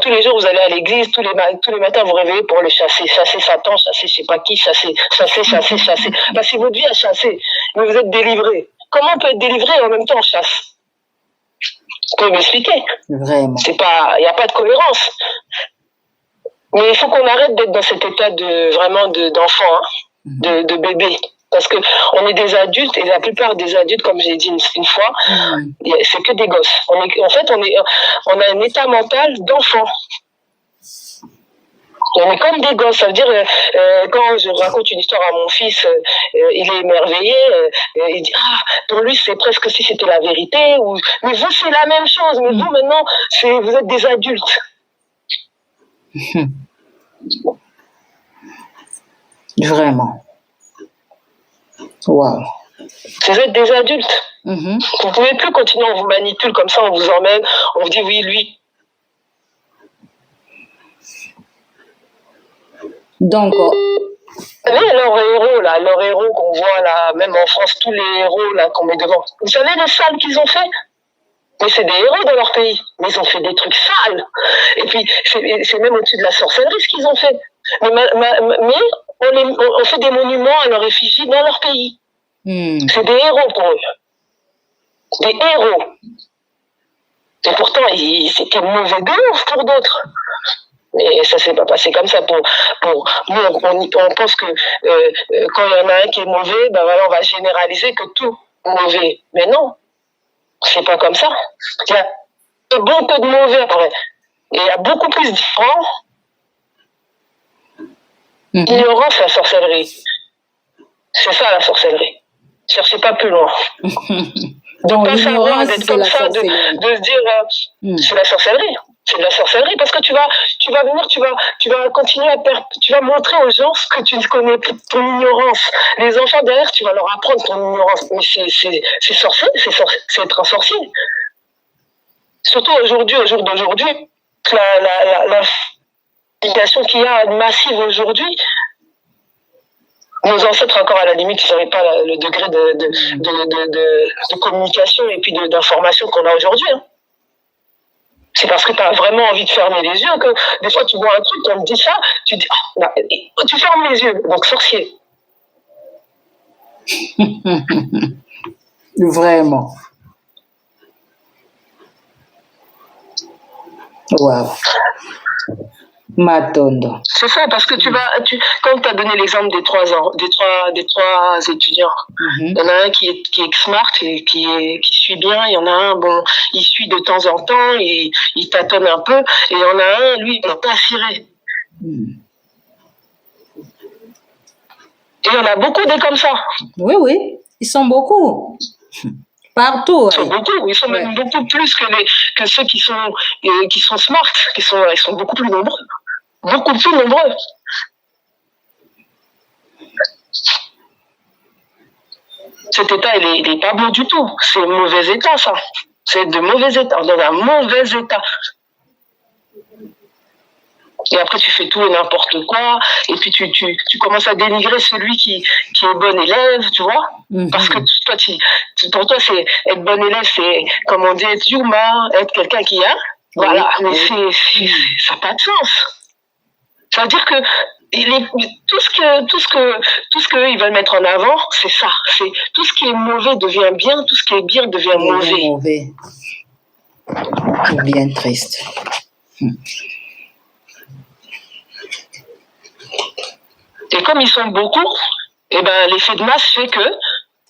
Tous les jours, vous allez à l'église, tous les matins, vous réveillez pour le chasser Satan, chasser je sais pas qui, chasser. C'est votre vie à chasser, mais vous êtes délivré. Comment on peut être délivré et en même temps on chasse? Vous pouvez m'expliquer? Vraiment. Il n'y a pas de cohérence. Mais il faut qu'on arrête d'être dans cet état d'enfant, de bébé. Parce qu'on est des adultes, et la plupart des adultes, comme j'ai dit une fois, c'est que des gosses. On a un état mental d'enfant. On est comme des gosses. Ça veut dire, quand je raconte une histoire à mon fils, il est émerveillé, il dit, pour lui, c'est presque si c'était la vérité. Mais vous, c'est la même chose. Mais vous, maintenant, vous êtes des adultes. Vraiment. Wow. Vous êtes des adultes. Vous ne pouvez plus continuer, on vous manipule comme ça, on vous emmène, on vous dit oui, lui. Donc, leurs héros qu'on voit là, même en France, tous les héros là qu'on met devant. Vous savez les sales qu'ils ont fait? Mais c'est des héros dans leur pays. Mais ils ont fait des trucs sales. Et puis, c'est même au-dessus de la sorcellerie ce qu'ils ont fait. Mais on fait des monuments à leur effigie dans leur pays. C'est des héros pour eux. Des héros. Et pourtant, c'était mauvais de ouf pour d'autres. Mais ça s'est pas passé comme ça. Nous, on pense que quand il y en a un qui est mauvais, ben voilà, on va généraliser que tout est mauvais. Mais non, c'est pas comme ça. Il y a de bons que de mauvais après. Et il y a beaucoup plus différents. Ignorance, la sorcellerie. C'est ça la sorcellerie. Cherchez pas plus loin. Donc, pas savoir l'ignorance, d'être c'est comme la ça, sorcellerie. de se dire c'est la sorcellerie. C'est de la sorcellerie parce que tu vas venir, tu vas continuer tu vas montrer aux gens ce que tu ne connais plus, ton ignorance. Les enfants derrière, tu vas leur apprendre ton ignorance. Mais c'est sorcier, c'est être un sorcier. Surtout aujourd'hui, au jour d'aujourd'hui, la éducation qu'il y a massive aujourd'hui. Nos ancêtres, encore à la limite, ils n'avaient pas le degré de communication et puis d'information qu'on a aujourd'hui. Hein. C'est parce que tu as vraiment envie de fermer les yeux que des fois tu vois un truc, on te dit ça, tu dis tu fermes les yeux, donc sorcier. Vraiment. Wow. Matondo. C'est ça, parce que comme tu as donné l'exemple des trois étudiants, il y en a un qui est smart et qui suit bien, il y en a un, bon, il suit de temps en temps, et il tâtonne un peu, et il y en a un, lui, il n'est pas assuré. Et il y en a beaucoup des comme ça. Oui, ils sont beaucoup. Partout. Ils sont beaucoup, ils sont même beaucoup plus que ceux qui sont smart, ils sont beaucoup plus nombreux. Beaucoup plus nombreux. Cet état, il n'est pas bon du tout. C'est un mauvais état, ça. C'est de mauvais état. On est dans un mauvais état. Et après, tu fais tout et n'importe quoi. Et puis, tu commences à dénigrer celui qui est bon élève, tu vois. Parce que toi, pour toi, être bon élève, c'est, comme on dit, être humain, être quelqu'un qui a. Voilà. Mais ça n'a pas de sens. Ça veut dire que tout ce que ils veulent mettre en avant, c'est ça. C'est tout ce qui est mauvais devient bien, tout ce qui est bien devient mauvais. C'est bien triste. Et comme ils sont beaucoup, et ben l'effet de masse fait que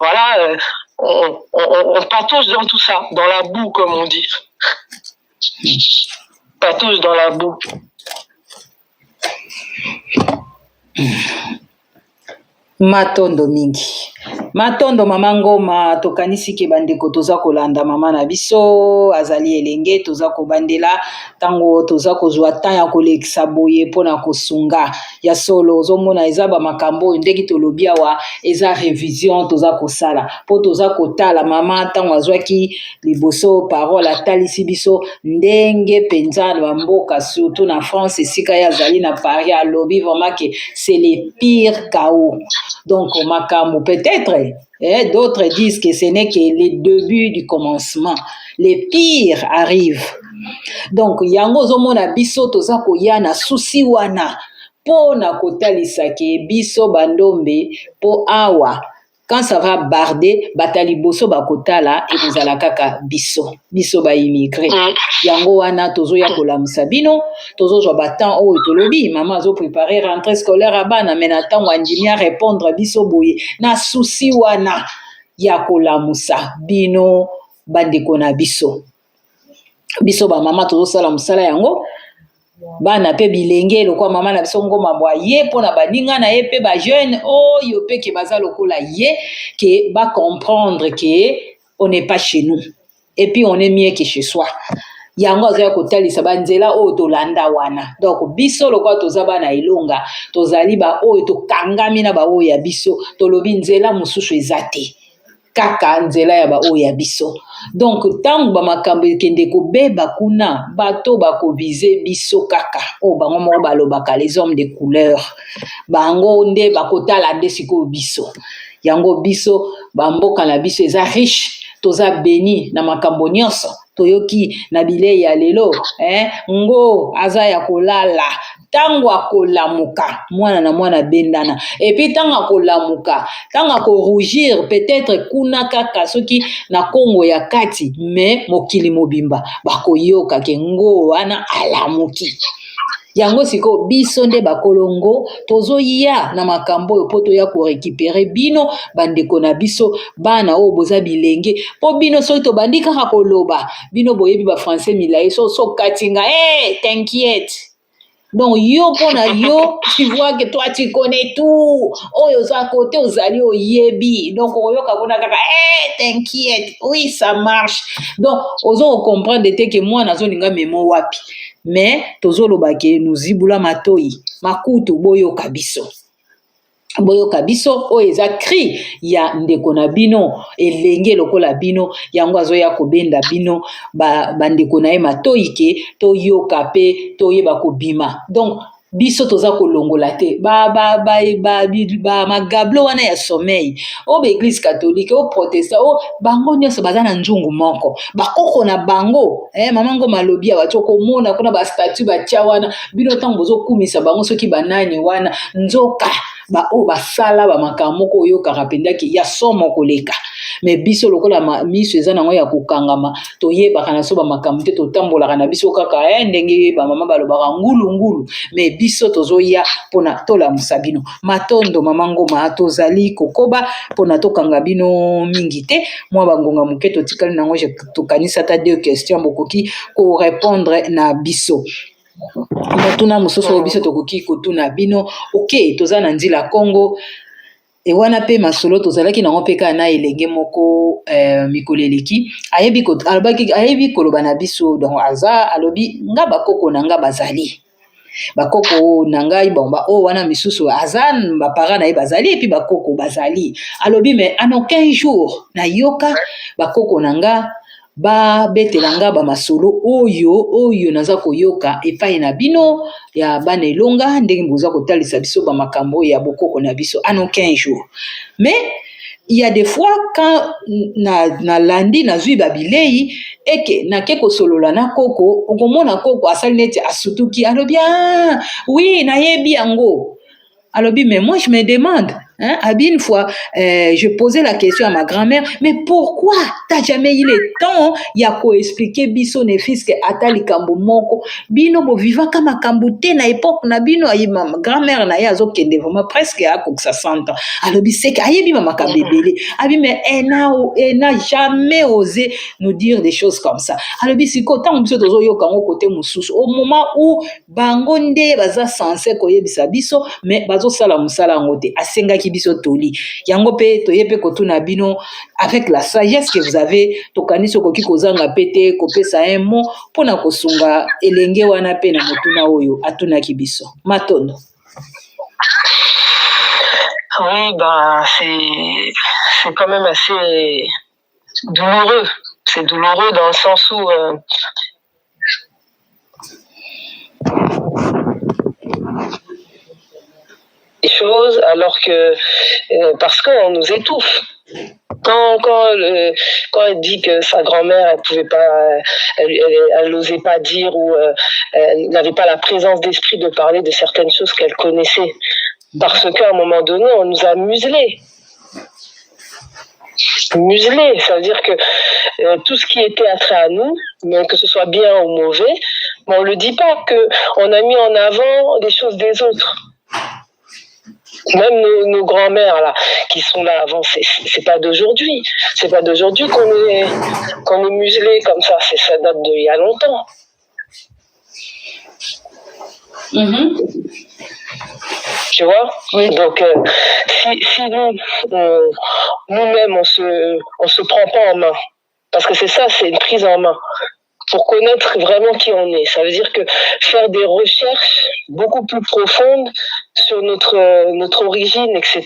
voilà, on patauge dans tout ça, dans la boue comme on dit. Patauge dans la boue. Matondo mingi. Matondo mama Ngoma tokanisi ke bandeko toza kolanda mama na biso azali elenge toza kobandela tango toza kozwa temps ya kolekisa boye pona kosunga ya solo ozomona eza ba makambo ndeki tolobi awa eza révision toza kosala po toza kotala mama tango azwaki liboso parole atalisi biso ndenge penza na mboka surtout na France esika ya azali na Paris alobi vraiment que c'est le pire chaos. Donc, makambo, peut-être, d'autres disent que ce n'est que le début du commencement. Le pire arrive. Donc, yango zomona biso toza koya na susi wana po na kotalisa ke biso bandombe po awa. Quand ça va barder, batali boso bakotala et vous ala kaka biso ba immigré. Yango wana tozo ya kolamusa bino, tozo jo batan o tolobi, maman zo préparer rentrée scolaire abana mais natan wandimia répondre biso boye na souci wana ya kolamusa bino bandeko na biso. Biso ba mama tozo sala musala yango. Bana pe bilenge lokwa mama na biso ngoma bwa ye pona baninga na ye pe ba jeune oyo pe ke baza lokola ye ke ba comprendre que on n'est pas chez nous et puis on est mieux que chez soi. Yango azoya kotalisa banzela oyo tolanda wana. Donc biso lokwa toza bana ilonga tozali ba oyo tokangami na ba oyo ya biso tolobi nzela mususu ezate. Kaka nzela ya ba oyo ya biso. Donc tango ba makambo ekende kobeba kuna bato bakovize biso kaka o bango moko balobaka les hommes de couleur bango nde bakotala nde sikoyo biso yango biso bamboka na biso eza riche toza béni na makambo nyonso toyoki na bilei ya lelo ngo aza ya kolala tango akolamuka mwana na mwana bendana et puis tango akolamuka tango akorugir peut-être kuna kaka soki na Kongo ya kati mais mokili mobimba bakoyoka ke ngo wana alamuki yango siko biso nde bakolongo tozoya na makambo oyo po toya korécupere bino bandeko na biso bana oyo boza bilenge po bino soki tobandi kaka koloba bino boyebi bafrançais milaye so katinga t'inquiète. Donc yo pona yo tu vois que toi tu connais tout oyo za côté ozali oyebi donc oyoka bona kaka t'inquiète oui ça marche donc ozo comprendre te que moi nazolinga memo wapi mais tozoloba ke nuzibula matoi makutu boyoka biso oyo eza cri ya ndeko na bino elenge lokola bino yango azoya kobenda bino bandeko na ye matoi ke toyoka pe toyeba kobima donc biso toza kolongola te magablo wana ya sommeil oyo baeglise catholique oyo protestant oyo bango nyonso baza na nzungu moko bakoko na bango mama ngo malobi awa tokomona kuna bastatut batya wana bino ntango bozokumisa bango soki banani wana nzoka oyo basala bamakambo moko oyokaka mpendaki ya somo koleka me biso lokola miso eza nango ya kokangama toyebaka na so bamakambo te totambolaka na biso kaka ndenge bamama balobaka ngulungulu me biso tozoya mpona tolamusa bino matondo mama ngoma tozali kokoba mpona tokanga bino mingi te mwa bangonga moke totikali nango tokanisa ata 2 questions bokoki korépondre na biso motuna mosusu oyo biso tokoki kotuna bino ok toza na nzela Congo ewana pe masolo tozalaki nango mpe kaka na elenge moko mikolo eleki ayebi koloba na biso donc aza alobi nga bakoko na nga bazali bakoko na ngai oyo wana misusu aza bapara na ye bazali epi bakoko bazali alobi mais en aucun jour nayoka bakoko na nga babetela nga bamasolo oyo naza koyoka epai na bino ya bana elonga ndenge boza kotalisa biso bamakambo ya bokoko na biso en aucun jour mais il y a des fois quand nalandi nazwi babilei eke nake kosolola na koko okomona koko asali neti asutuki alobi oui nayebi yango alobi mais moi je me demande une fois je posais la question à ma grand-mère mais pourquoi t'as jamais eu le temps ya koexpliquer biso ne fiske ata likambo moko bino bovivaka makambo te na époque na bino grand-mère na ye azokende vraiment presque akokisa 100 ans alobi seke ayebi makambo ebele abi mais elle n'a jamais osé nous dire des choses comme ça alobi siko ntango biso tozoyoka ngo kote mosusu au moment où bango nde baza censé koyebisa biso mais bazosala mosala yango te asengaki biso toli yango pe toye pe kotuna bino avec la sagesse que vous avez tokanisi okoki kozanga pe te kopesa un mot mpona kosunga elenge wana pe na motuna oyo atunaki biso matondo. Oui, c'est quand même assez douloureux. C'est douloureux dans le sens où des choses alors que parce qu'on nous étouffe. Quand elle dit que sa grand-mère elle pouvait pas elle n'osait pas dire ou elle n'avait pas la présence d'esprit de parler de certaines choses qu'elle connaissait parce qu'à un moment donné on nous a muselés, ça veut dire que tout ce qui était attrait à nous, mais que ce soit bien ou mauvais, mais on le dit pas que on a mis en avant des choses des autres. Même nos grands-mères là, qui sont là avant, c'est pas d'aujourd'hui. C'est pas d'aujourd'hui qu'on est muselé comme ça. Ça date d'il y a longtemps. Tu vois? Oui. Donc si nous-mêmes on se prend pas en main, parce que c'est ça, c'est une prise en main. Pour connaître vraiment qui on est. Ça veut dire que faire des recherches beaucoup plus profondes sur notre origine, etc.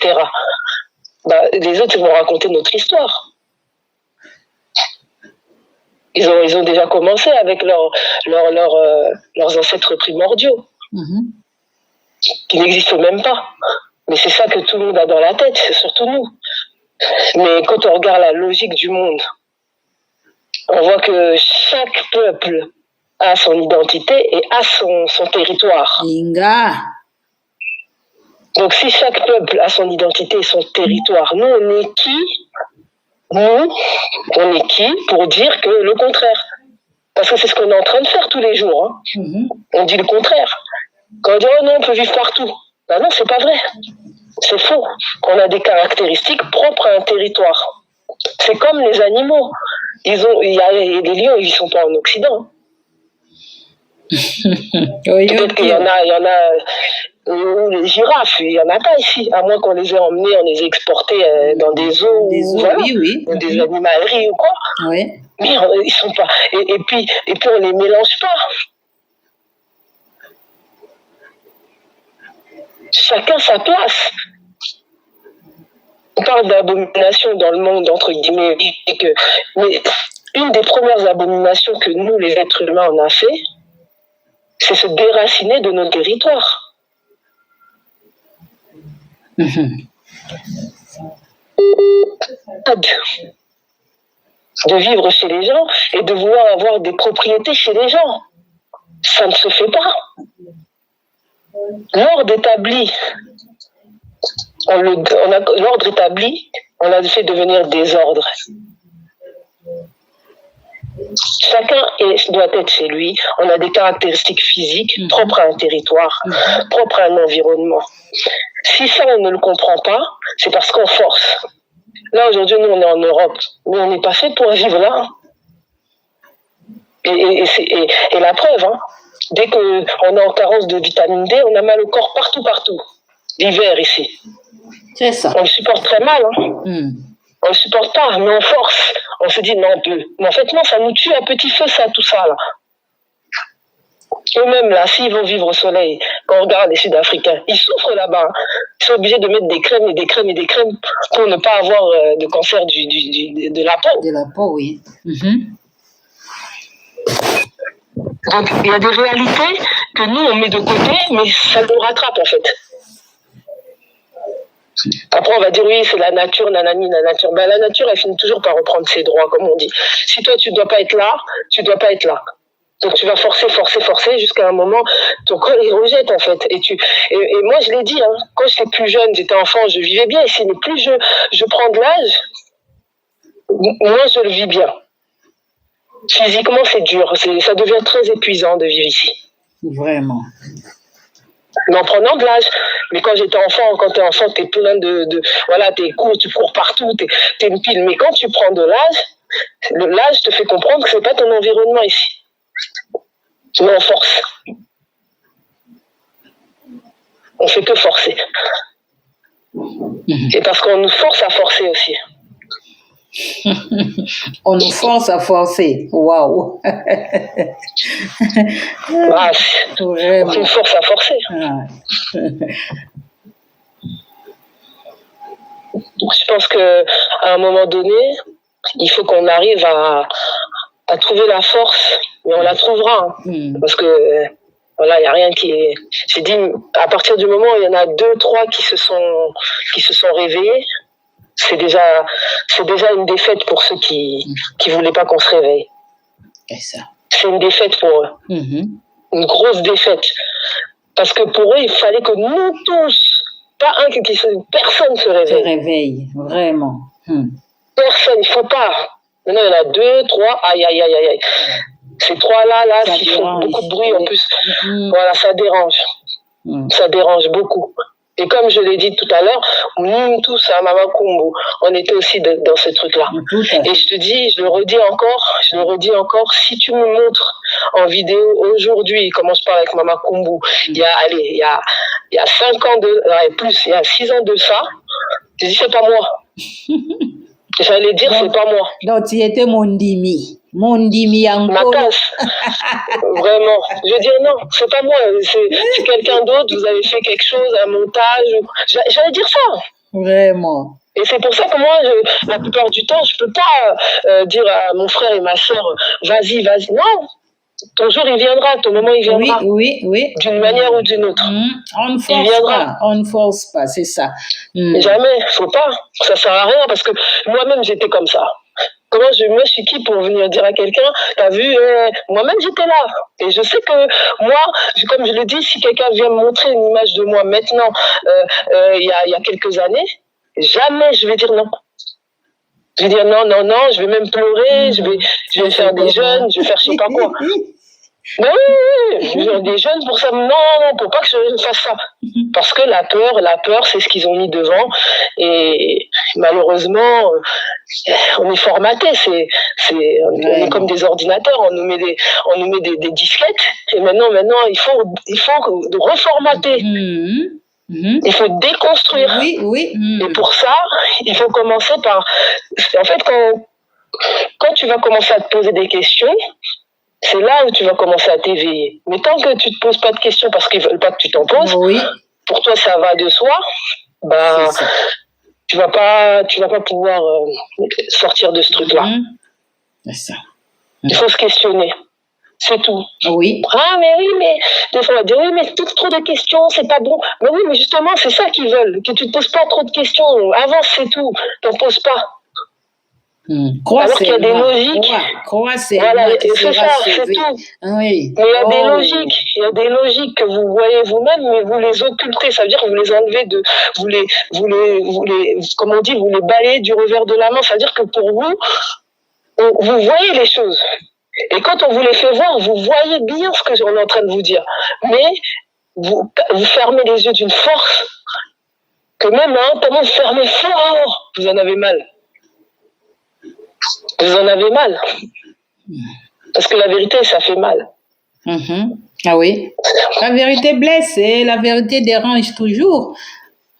Les autres ils vont raconter notre histoire. Ils ont déjà commencé avec leurs ancêtres primordiaux, qui n'existent même pas. Mais c'est ça que tout le monde a dans la tête, c'est surtout nous. Mais quand on regarde la logique du monde, on voit que chaque peuple a son identité et a son territoire. Inga. Donc si chaque peuple a son identité et son territoire, nous on est qui? Nous, on est qui pour dire que le contraire? Parce que c'est ce qu'on est en train de faire tous les jours. On dit le contraire. Quand on dit oh non, on peut vivre partout. Ben non, c'est pas vrai. C'est faux. On a des caractéristiques propres à un territoire. C'est comme les animaux. Il y a les lions, ils ne sont pas en Occident. Peut-être qu'il y en a les girafes, il n'y en a pas ici, à moins qu'on les ait emmenés, on les ait exportés dans des zoos, voilà, oui. Dans des animaleries ou quoi. Oui. Mais ils sont pas. Et puis on les mélange pas. Chacun sa place. On parle d'abomination dans le monde, entre guillemets, mais une des premières abominations que nous, les êtres humains, on a fait, c'est se déraciner de nos territoires. De vivre chez les gens et de vouloir avoir des propriétés chez les gens. Ça ne se fait pas. L'ordre établi, l'ordre établi, on l'a fait devenir désordre. Chacun doit être chez lui. On a des caractéristiques physiques propres à un territoire, propres à un environnement. Si ça, on ne le comprend pas, c'est parce qu'on force. Là, aujourd'hui, nous, on est en Europe, mais on n'est pas fait pour vivre là. Et la preuve, hein, dès qu'on est en carence de vitamine D, on a mal au corps partout. L'hiver, ici. C'est ça. On le supporte très mal. Hein. On le supporte pas, mais on force. On se dit, non, on peut. Mais en fait, non, ça nous tue à petit feu, ça, tout ça, là. Eux-mêmes, là, s'ils vont vivre au soleil, quand on regarde les Sud-Africains, ils souffrent là-bas. Hein. Ils sont obligés de mettre des crèmes pour ne pas avoir de cancer de la peau. De la peau, oui. Donc, il y a des réalités que nous, on met de côté, mais ça nous rattrape, en fait. Après, on va dire, oui, c'est la nature, nanani, la nature. Ben, la nature, elle finit toujours par reprendre ses droits, comme on dit. Si toi, tu ne dois pas être là, tu ne dois pas être là. Donc, tu vas forcer, jusqu'à un moment, ton corps, il rejette, en fait. Et moi, je l'ai dit, hein, quand j'étais plus jeune, j'étais enfant, je vivais bien. Et mais plus je prends de l'âge, moins je le vis bien. Physiquement, c'est dur. Ça devient très épuisant de vivre ici. Vraiment. Mais en prenant de l'âge. Mais quand j'étais enfant, quand t'es enfant, t'es plein voilà, t'es court, tu cours partout, t'es une pile. Mais quand tu prends de l'âge te fait comprendre que c'est pas ton environnement ici. Mais on force. On fait que forcer. Et parce qu'on nous force à forcer aussi. On nous force à forcer. Waouh. Ah, on nous force à forcer. Je pense qu'à un moment donné, il faut qu'on arrive à trouver la force, mais on la trouvera. Hein, parce que voilà, il n'y a rien qui est. J'ai dit, à partir du moment où il y en a 2, 3 qui se sont réveillés, c'est déjà une défaite pour ceux qui voulaient pas qu'on se réveille. C'est une défaite pour eux. Une grosse défaite. Parce que pour eux, il fallait que nous tous, pas personne se réveille. Se réveille, vraiment. Personne, il ne faut pas. Maintenant, il y en a 2, 3, aïe. Ces 3-là, s'ils font beaucoup de bruit, en plus, voilà, ça dérange. Ça dérange beaucoup. Et comme je l'ai dit tout à l'heure, nous tous à Mama Kumbu, on était aussi dans ce truc-là. Et je te dis, je le redis encore, si tu me montres en vidéo aujourd'hui comment je parle avec Mama Kumbu, il y a 5 ans il y a 6 ans de ça, je dis c'est pas moi. J'allais dire c'est pas moi. Donc tu étais Mondimi encore. Ma tasse. Vraiment. Je veux dire non, c'est pas moi, c'est quelqu'un d'autre, vous avez fait quelque chose, un montage. J'allais dire ça. Vraiment. Et c'est pour ça que moi, la plupart du temps, je peux pas dire à mon frère et ma soeur, vas-y. Non. Ton jour, il viendra, ton moment, il viendra. Oui. D'une manière ou d'une autre. On ne force pas, c'est ça. Jamais, faut pas. Ça sert à rien parce que moi-même, j'étais comme ça. Comment moi, je suis qui pour venir dire à quelqu'un, t'as vu, moi-même, j'étais là. Et je sais que moi, comme je le dis, si quelqu'un vient me montrer une image de moi maintenant, il y a quelques années, jamais je vais dire non. Je vais dire non, je vais même pleurer, je vais faire des jeûnes, je vais faire je sais pas quoi. Mais oui, des jeunes pour ça. Non, pour pas que je fasse ça. Parce que la peur, c'est ce qu'ils ont mis devant. Et malheureusement, on est formaté. On est comme des ordinateurs. On nous met des disquettes. Et maintenant, il faut reformater. Il faut déconstruire. Oui. Et pour ça, il faut commencer par... En fait, quand tu vas commencer à te poser des questions, c'est là où tu vas commencer à t'éveiller. Mais tant que tu ne te poses pas de questions parce qu'ils ne veulent pas que tu t'en poses, pour toi ça va de soi, tu vas pas pouvoir sortir de ce truc-là. C'est ça. Il faut se questionner. C'est tout. Oui. Ah, mais oui, mais des fois on va dire, oui, mais trop de questions, c'est pas bon. Mais oui, mais justement, c'est ça qu'ils veulent, que tu ne te poses pas trop de questions. Avance, c'est tout. T'en poses pas. Alors qu'il y a des logiques. Voilà, c'est ça, c'est tout. Oui. Mais il y a des logiques que vous voyez vous-même, mais vous les occultez. Ça veut dire que vous les enlevez vous les balayez du revers de la main. Ça veut dire que pour vous, vous voyez les choses. Et quand on vous les fait voir, vous voyez bien ce que on est en train de vous dire. Mais vous fermez les yeux d'une force que même tellement vous fermez fort, vous en avez mal. Vous en avez mal. Parce que la vérité, ça fait mal. Ah oui. La vérité blesse et la vérité dérange toujours.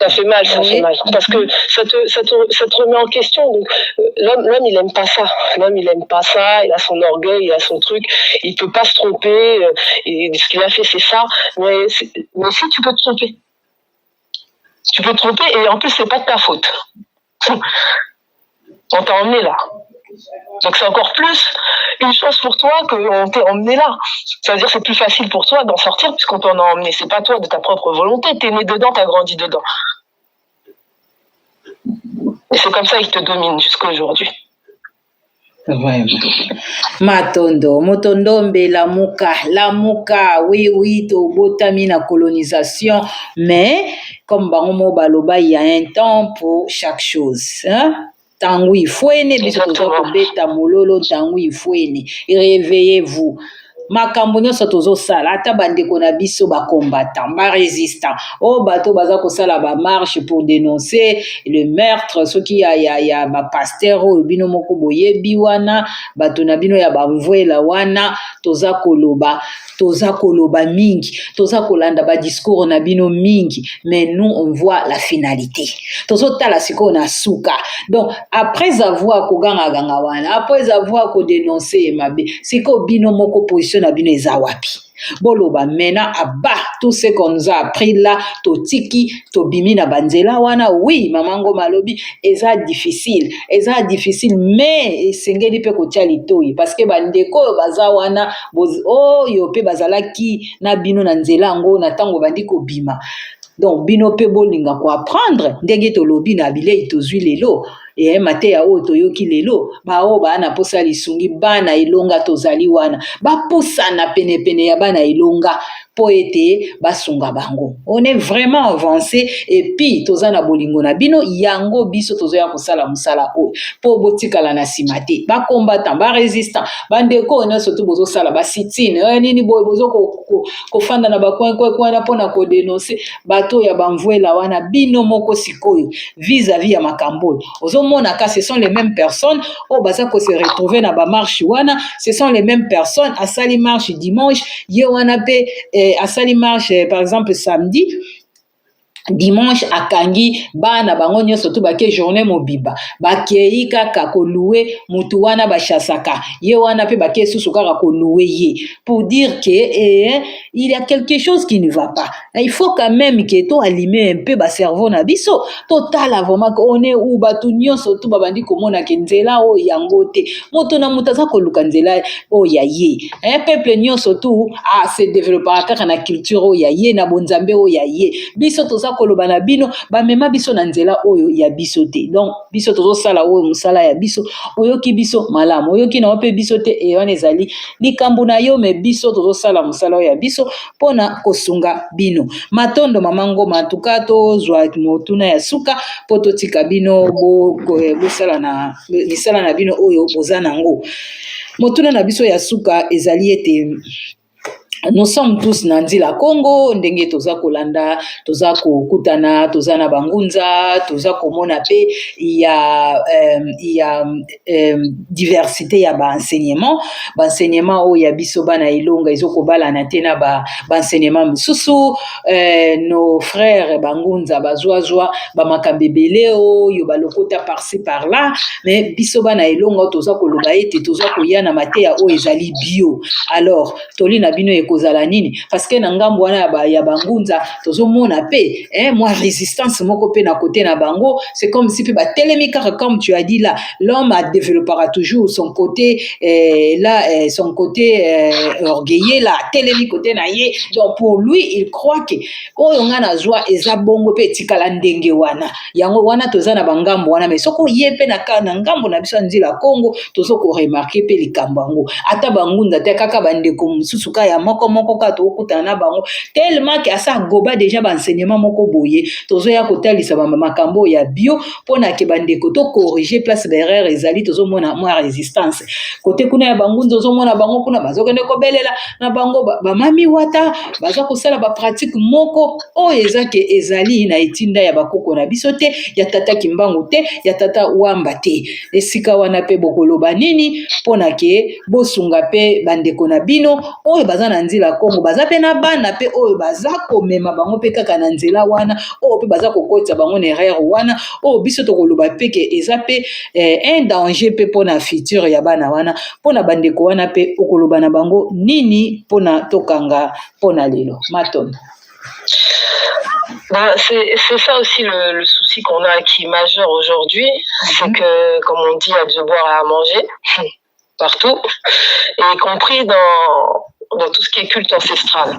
Ça fait mal, fait mal. Parce que ça te remet en question. Donc, l'homme, il aime pas ça. L'homme, il aime pas ça. Il a son orgueil, il a son truc. Il peut pas se tromper. Et ce qu'il a fait, c'est ça. Mais si tu peux te tromper. Tu peux te tromper et en plus, c'est pas de ta faute. On t'a emmené là. Donc c'est encore plus une chose pour toi qu'on t'ait emmené là. Ça veut dire que c'est plus facile pour toi d'en sortir puisqu'on t'en a emmené. C'est pas toi de ta propre volonté. T'es né dedans, t'as grandi dedans. Et c'est comme ça qu'il te domine jusqu'à aujourd'hui. Vraiment. Matondo, motondombe, lamuka, oui, to botami na colonisation, mais comme bango baloba, il y a un temps pour chaque chose. Tango ifouene, biso tozo beta mololo, tango ifouene. Réveillez-vous. Makambo nyonso tozosala ata bandeko na biso bacombattant barésistant bato baza kosala bamarche pour dénoncer le meurtre soki ya bapasteur oyo bino moko boyebi wana bato na bino ya bamvwela wana toza koloba mingi toza kolanda badiscours na bino mingi, mais nous on voit la finalité tozotala sikoyo na suka. Donc après avoir koganga wana, après avoir kodénoncer mabe sikoyo bino moko position na bino eza wapi? Boloba mena aba tout ce qu'on nous a appris là totiki tobimi na banzela wana. Oui, mamango malobi eza difficile mais esengeli pe kotia litoi parce que bandeko baza wana yo pe bazalaki na bino na nzela ngo na tango bandi kobima. Donc bino pe bolinga ko apprendre ndenge tolobi na bilei tozwi lelo et mate ya oyo toyoki lelo bana posa lisungi bana ilonga tozali wana bapusana penepene ya bana ilonga po ete basunga bango. On est vraiment avancé et puis tozana bolingo na bino yango biso tozoya kosala musala oyo po botikala na simate ba combattant ba résistant bandeko na surtout bozo sala ba sitine nini boyo bozo ko fanda na ba kwa na pona ko dénoncer bato ya bamvwela wana bino moko sikoyo vis-à-vis ya makambo ozomona ka ce sont les mêmes personnes baza ko se retrouver na ba marche wana, ce sont les mêmes personnes asali marche dimanche ye wana pe asali marche par exemple samedi dimanche akangi bana bango nyonso to bake journée mobiba bakei kaka koluwe mutu wana bachasaka ye wana pe bake susu kaka koluwe ye pour dire que il y a quelque chose qui ne va pas. Il faut quand même que to allumer un peu ba cerveau na biso total vraiment on est où batu nyonso to babandi komona ke nzela o yango te moto na mutaza koluka nzela o ya ye peuple nyonso to se développer kaka na culture o ya ye na bonzambe o ya ye biso toza koloba na bino bamema biso na nzela oyo ya biso te. Donc biso tozosala oyo musala ya biso oyoki biso malamu oyoki na ope biso te wana ezali likambo na yo me biso tozosala musala oyo ya biso pona kosunga bino. Matondo mamango matuka tozwa motuna ya suka po totika bino bosala na misala na bino oyo boza nango. Motuna na biso ya suka ezali ete nous sommes tous na nzela Congo ndenge toza kolanda toza kokutana toza na bangunza toza komona pe il y a diversité ya enseignement o ya biso bana ilonga ezokobala na te na enseignement mususu nos frères bangunza bazwazwa bamakambe ebele oyo balokota par-ci par-là mais biso bana ilonga toza koloba ete toza koya na mateya oyo ezali bio alors toli na bino kozala nini parce que na ngambo wana ya bangunza tozomona pe moi résistance moko pe na côté na bango c'est comme si pe ba telemi car comme tu as dit là l'homme développera toujours son côté son côté orgueilleux là telemi côté na ye donc pour lui il croit que oyo nga na zwa eza bongo pe tikala ndenge wana yango wana toza na bangambo wana mais soko ye pe na ngambo na biso nzila Congo tozoko remarquer pe likambo yango ata bangunza te kaka bandeko mususu ka ya moko ka tokutana na bango tellement que asa goba déjà ba enseignement moko boye tozoya kotalisa makambo ya bio pona ke bandeko to corriger place d'erreur ezali tozomona moi résistance côté kuna ya bangunza tozomona bango kuna bazokende kobelela na bango ba mami wata baza kosala ba pratique moko oyo ezake ezali na etinda ya bakoko na biso te ya tata kimbangu te ya tata wamba te esika wana pe bokoloba nini pona ke bosunga pe bandeko na bino oyo baza na nzela Congo baza pe na bana pe oyo baza komema bango pe kaka na nzela wana oyo pe baza kokotisa bango na erreur wana oyo biso tokoloba pe ke eza pe un danger pe pona futur ya bana wana pona bandeko wana pe okoloba na bango nini pona tokanga pona lelo Maton. C'est ça aussi le souci qu'on a qui est majeur aujourd'hui, c'est que, comme on dit, il y a de boire et à manger partout, et y compris dans tout ce qui est culte ancestral.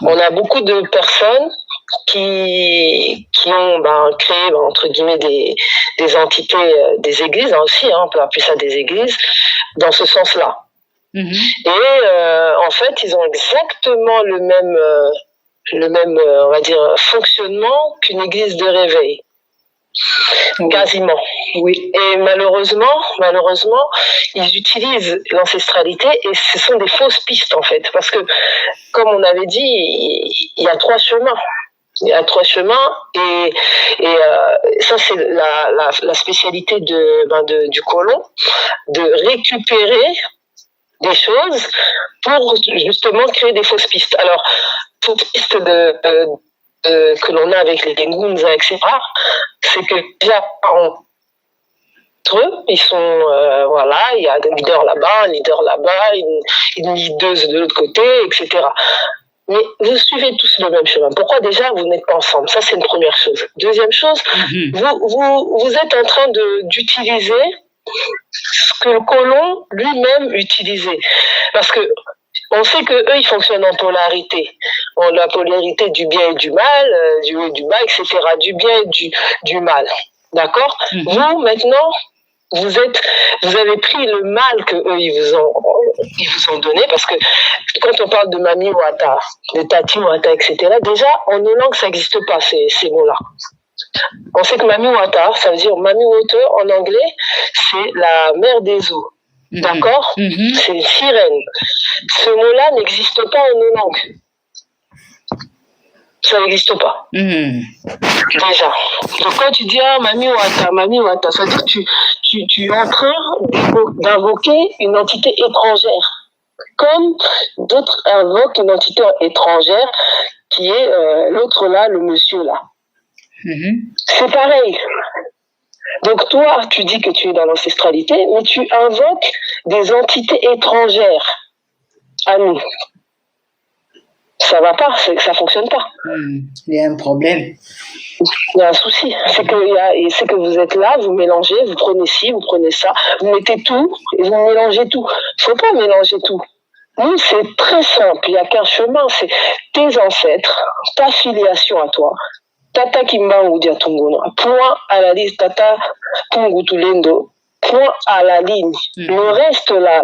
On a beaucoup de personnes qui ont créé, entre guillemets, des entités, des églises aussi, on peut appeler ça des églises, dans ce sens-là. Et en fait, ils ont exactement le même on va dire, fonctionnement qu'une église de réveil. Quasiment. Oui. Et malheureusement, ils utilisent l'ancestralité et ce sont des fausses pistes en fait. Parce que, comme on avait dit, il y a 3 chemins. Il y a 3 chemins et ça c'est la spécialité du colon, de récupérer des choses pour justement créer des fausses pistes. Alors, toute piste que l'on a avec les Ngunza, etc., c'est que déjà, entre eux, ils sont, voilà, il y a un leader là-bas, une leaduse de l'autre côté, etc. Mais vous suivez tous le même chemin. Pourquoi déjà vous n'êtes pas ensemble? Ça, c'est une première chose. Deuxième chose, vous êtes en train d'utiliser ce que le colon lui-même utilisait. Parce que on sait que eux ils fonctionnent en polarité. La polarité du bien et du mal, du haut et du bas, etc. Du bien et du mal. D'accord? Vous, maintenant, vous avez pris le mal que eux ils vous ont donné, parce que quand on parle de Mami Wata, de Tati Wata, etc., déjà, en nos langues, ça n'existe pas, ces mots-là. On sait que Mami Wata, ça veut dire Mami Water en anglais, c'est la mère des eaux. D'accord? C'est une sirène. Ce mot-là n'existe pas en nos langues. Ça n'existe pas. Déjà. Donc quand tu dis Mami Wata, ça veut dire que tu es en train d'invoquer une entité étrangère. Comme d'autres invoquent une entité étrangère qui est l'autre là, le monsieur là. C'est pareil. Donc toi, tu dis que tu es dans l'ancestralité, mais tu invoques des entités étrangères à nous. Ça va pas, ça fonctionne pas. Il y a un problème. Il y a un souci. C'est que vous êtes là, vous mélangez, vous prenez ci, vous prenez ça, vous mettez tout et vous mélangez tout. Il faut pas mélanger tout. Nous, c'est très simple. Il n'y a qu'un chemin. C'est tes ancêtres, ta filiation à toi. Tata Kimbangu Diatungono. Point à la liste. Tata Pungutulendo. Point à la ligne. Le reste là,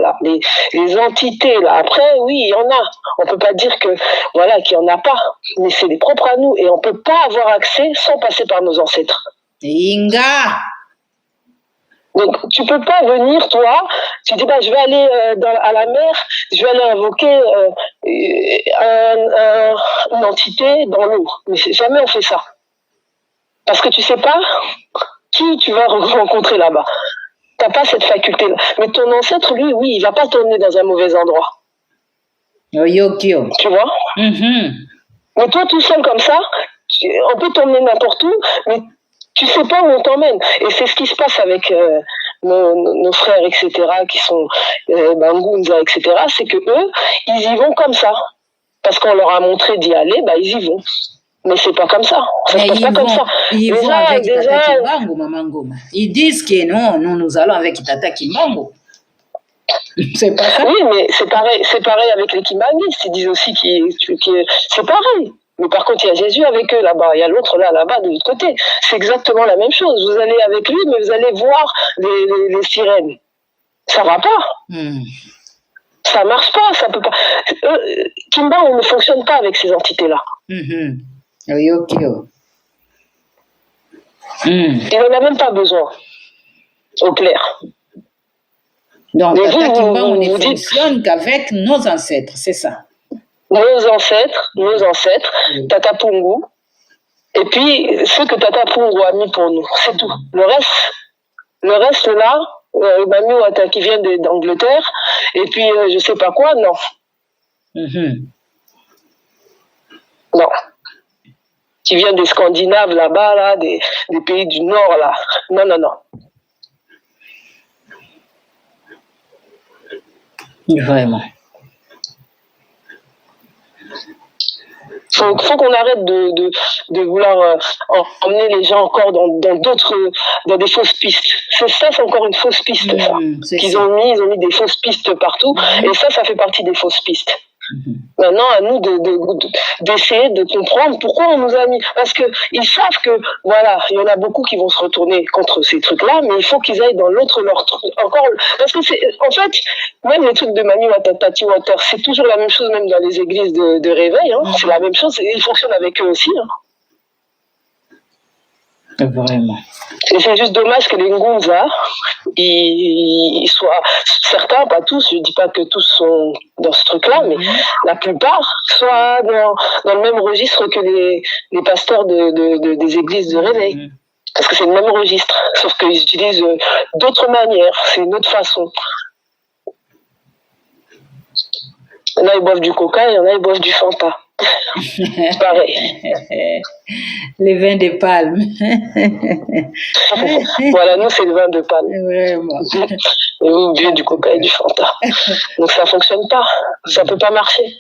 les entités là. Après, oui, il y en a. On peut pas dire que voilà qu'il y en a pas, mais c'est les propres à nous et on peut pas avoir accès sans passer par nos ancêtres. Inga. Donc, tu peux pas venir, toi, tu dis, bah, je vais aller à la mer, je vais aller invoquer une entité dans l'eau. Mais jamais on fait ça. Parce que tu sais pas qui tu vas rencontrer là-bas. T'as pas cette faculté-là. Mais ton ancêtre, lui, oui, il va pas t'emmener dans un mauvais endroit. Yokio. Tu vois? Mais toi, tout seul comme ça, on peut t'emmener n'importe où, mais tu sais pas où on t'emmène. Et c'est ce qui se passe avec nos frères, etc., qui sont Bangunza, etc., c'est que eux, ils y vont comme ça. Parce qu'on leur a montré d'y aller, bah, ils y vont. Mais c'est pas comme ça. Ça se passe pas comme ça. Ils vont avec Tata Kimbangu, Maman Ngoma. Ils disent que non, nous allons avec Tata Kimbangu. C'est pas ça? Oui, mais c'est pareil avec les Kimbanguistes. Ils disent aussi que c'est pareil. Mais par contre, il y a Jésus avec eux là-bas. Il y a l'autre là-bas de l'autre côté. C'est exactement la même chose. Vous allez avec lui, mais vous allez voir les sirènes. Ça va pas. Ça marche pas. Ça peut pas. Kimbangu ne fonctionne pas avec ces entités-là. Oui, ok. Il n'en a même pas besoin. Au clair. Donc, Tata Kimbangu ne fonctionne qu'avec nos ancêtres, c'est ça? Nos ancêtres, Tata Pungu, et puis ce que Tata Pungu a mis pour nous, c'est tout. Le reste là, Mami Wata qui vient d'Angleterre, et puis je sais pas quoi, non. Non. Qui vient des Scandinaves là-bas, là, des pays du Nord, là. Non. Vraiment. Faut qu'on arrête de vouloir emmener les gens encore dans des fausses pistes. C'est encore une fausse piste, ça. Ils ont mis des fausses pistes partout, et ça fait partie des fausses pistes. Maintenant, à nous d'essayer de comprendre pourquoi on nous a mis. Parce qu'ils savent que, voilà, il y en a beaucoup qui vont se retourner contre ces trucs-là, mais il faut qu'ils aillent dans l'autre, encore. Parce que en fait, même les trucs de Mami Watati Water, c'est toujours la même chose, même dans les églises de réveil, hein, c'est la même chose, et ils fonctionnent avec eux aussi. Hein. Vraiment. Et c'est juste dommage que les Ngunza, ils soient certains, pas tous, je dis pas que tous sont dans ce truc-là, mais la plupart soient dans le même registre que les pasteurs des églises de réveil. Parce que c'est le même registre, sauf qu'ils utilisent d'autres manières, c'est une autre façon. Il y en a, ils boivent du coca, il y en a, ils boivent du Fanta. Pareil. Les vins de palme. Voilà, nous, c'est le vin de palme. Vraiment. Et vous buvez du coca et du Fanta. Donc ça ne fonctionne pas. Ça ne peut pas marcher.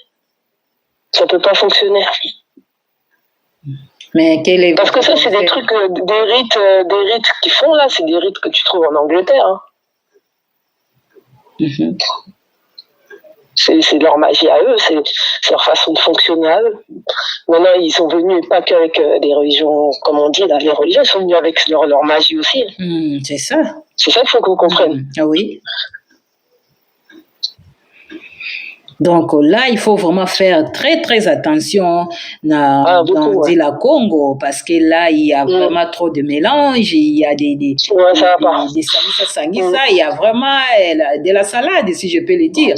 Ça ne peut pas fonctionner. Mais parce que ça, c'est des trucs, des rites qu'ils font là, c'est des rites que tu trouves en Angleterre. Hein. C'est leur magie à eux, c'est leur façon de fonctionner à eux. Maintenant, ils sont venus pas qu'avec des religions, comme on dit, là, les religions, ils sont venus avec leur magie aussi. C'est ça. C'est ça qu'il faut qu'on comprenne. Oui. Donc là, il faut vraiment faire très, très attention dans la Congo, parce que là, il y a vraiment trop de mélange, il y a des sangisa, il y a vraiment de la salade, si je peux le dire.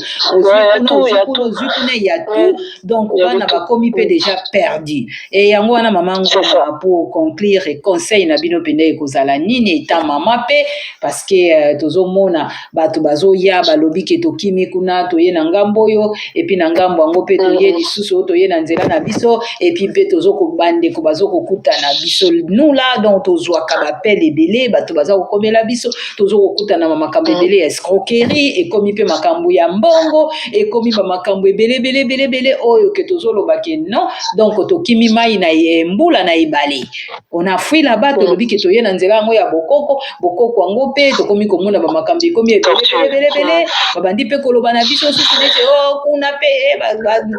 Il y a tout. Donc, on a commis déjà perdu. Et yango wana maman pour conclure conseil na bino pende kozala nini eta mama pe parce que tozomona bato bazoya balobi ke tokimi kuna toye na ngambo yo et puis na ngambo yango pe toye lisusu toye na nzela na biso et puis pe tozoko bande ko bazoko kuta na biso nous là donc tozwaka bapel ebele bato bazako komela biso tozoko kuta na makambo ebele escroquerie et komi pe makambo ya mbongo et komi ba makambo ebele oyo ke tozoloba ke non donc tokimi mai na mbula na ibale on a fui là-bas tolobi ke toye na nzela yango ya bokoko yango pe tokomi komona ba makambo komi ebele babandi pe koloba na biso susu nete kuna pe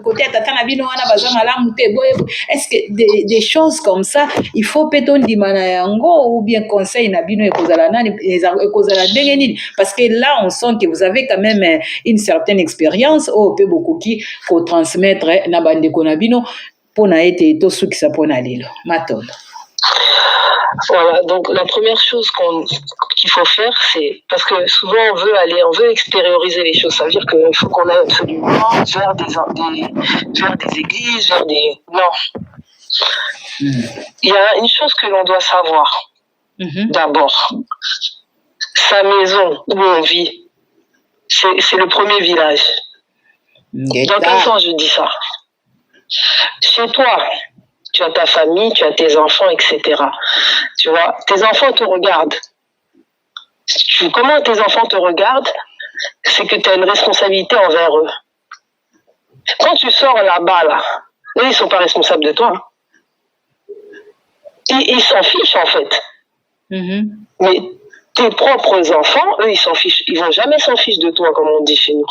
côté tata na bino wana baza malamu te boye est-ce que des choses comme ça il faut pe tondima na yango ou bien conseil na bino ekozala nani ekozala ndenge nini parce que là on sent que vous avez quand même une certaine expérience pe beaucoup qui ko transmettre na bandeko na bino pona ete to sukisa pona lelo matondo Voilà, donc la première chose qu'il faut faire, c'est parce que souvent on veut extérioriser les choses. Ça veut dire qu'il faut qu'on aille absolument vers des églises, vers des. Non. Il y a une chose que l'on doit savoir. D'abord, sa maison où on vit, c'est le premier village. Dans quel sens je dis ça? Chez toi, tu as ta famille, tu as tes enfants, etc. Tu vois, tes enfants te regardent. Comment tes enfants te regardent? C'est que tu as une responsabilité envers eux. Quand tu sors là-bas, là, eux, ils ne sont pas responsables de toi. Ils s'en fichent, en fait. Mais tes propres enfants, eux, ils s'en fichent. Ils vont jamais s'en ficher de toi, comme on dit chez nous.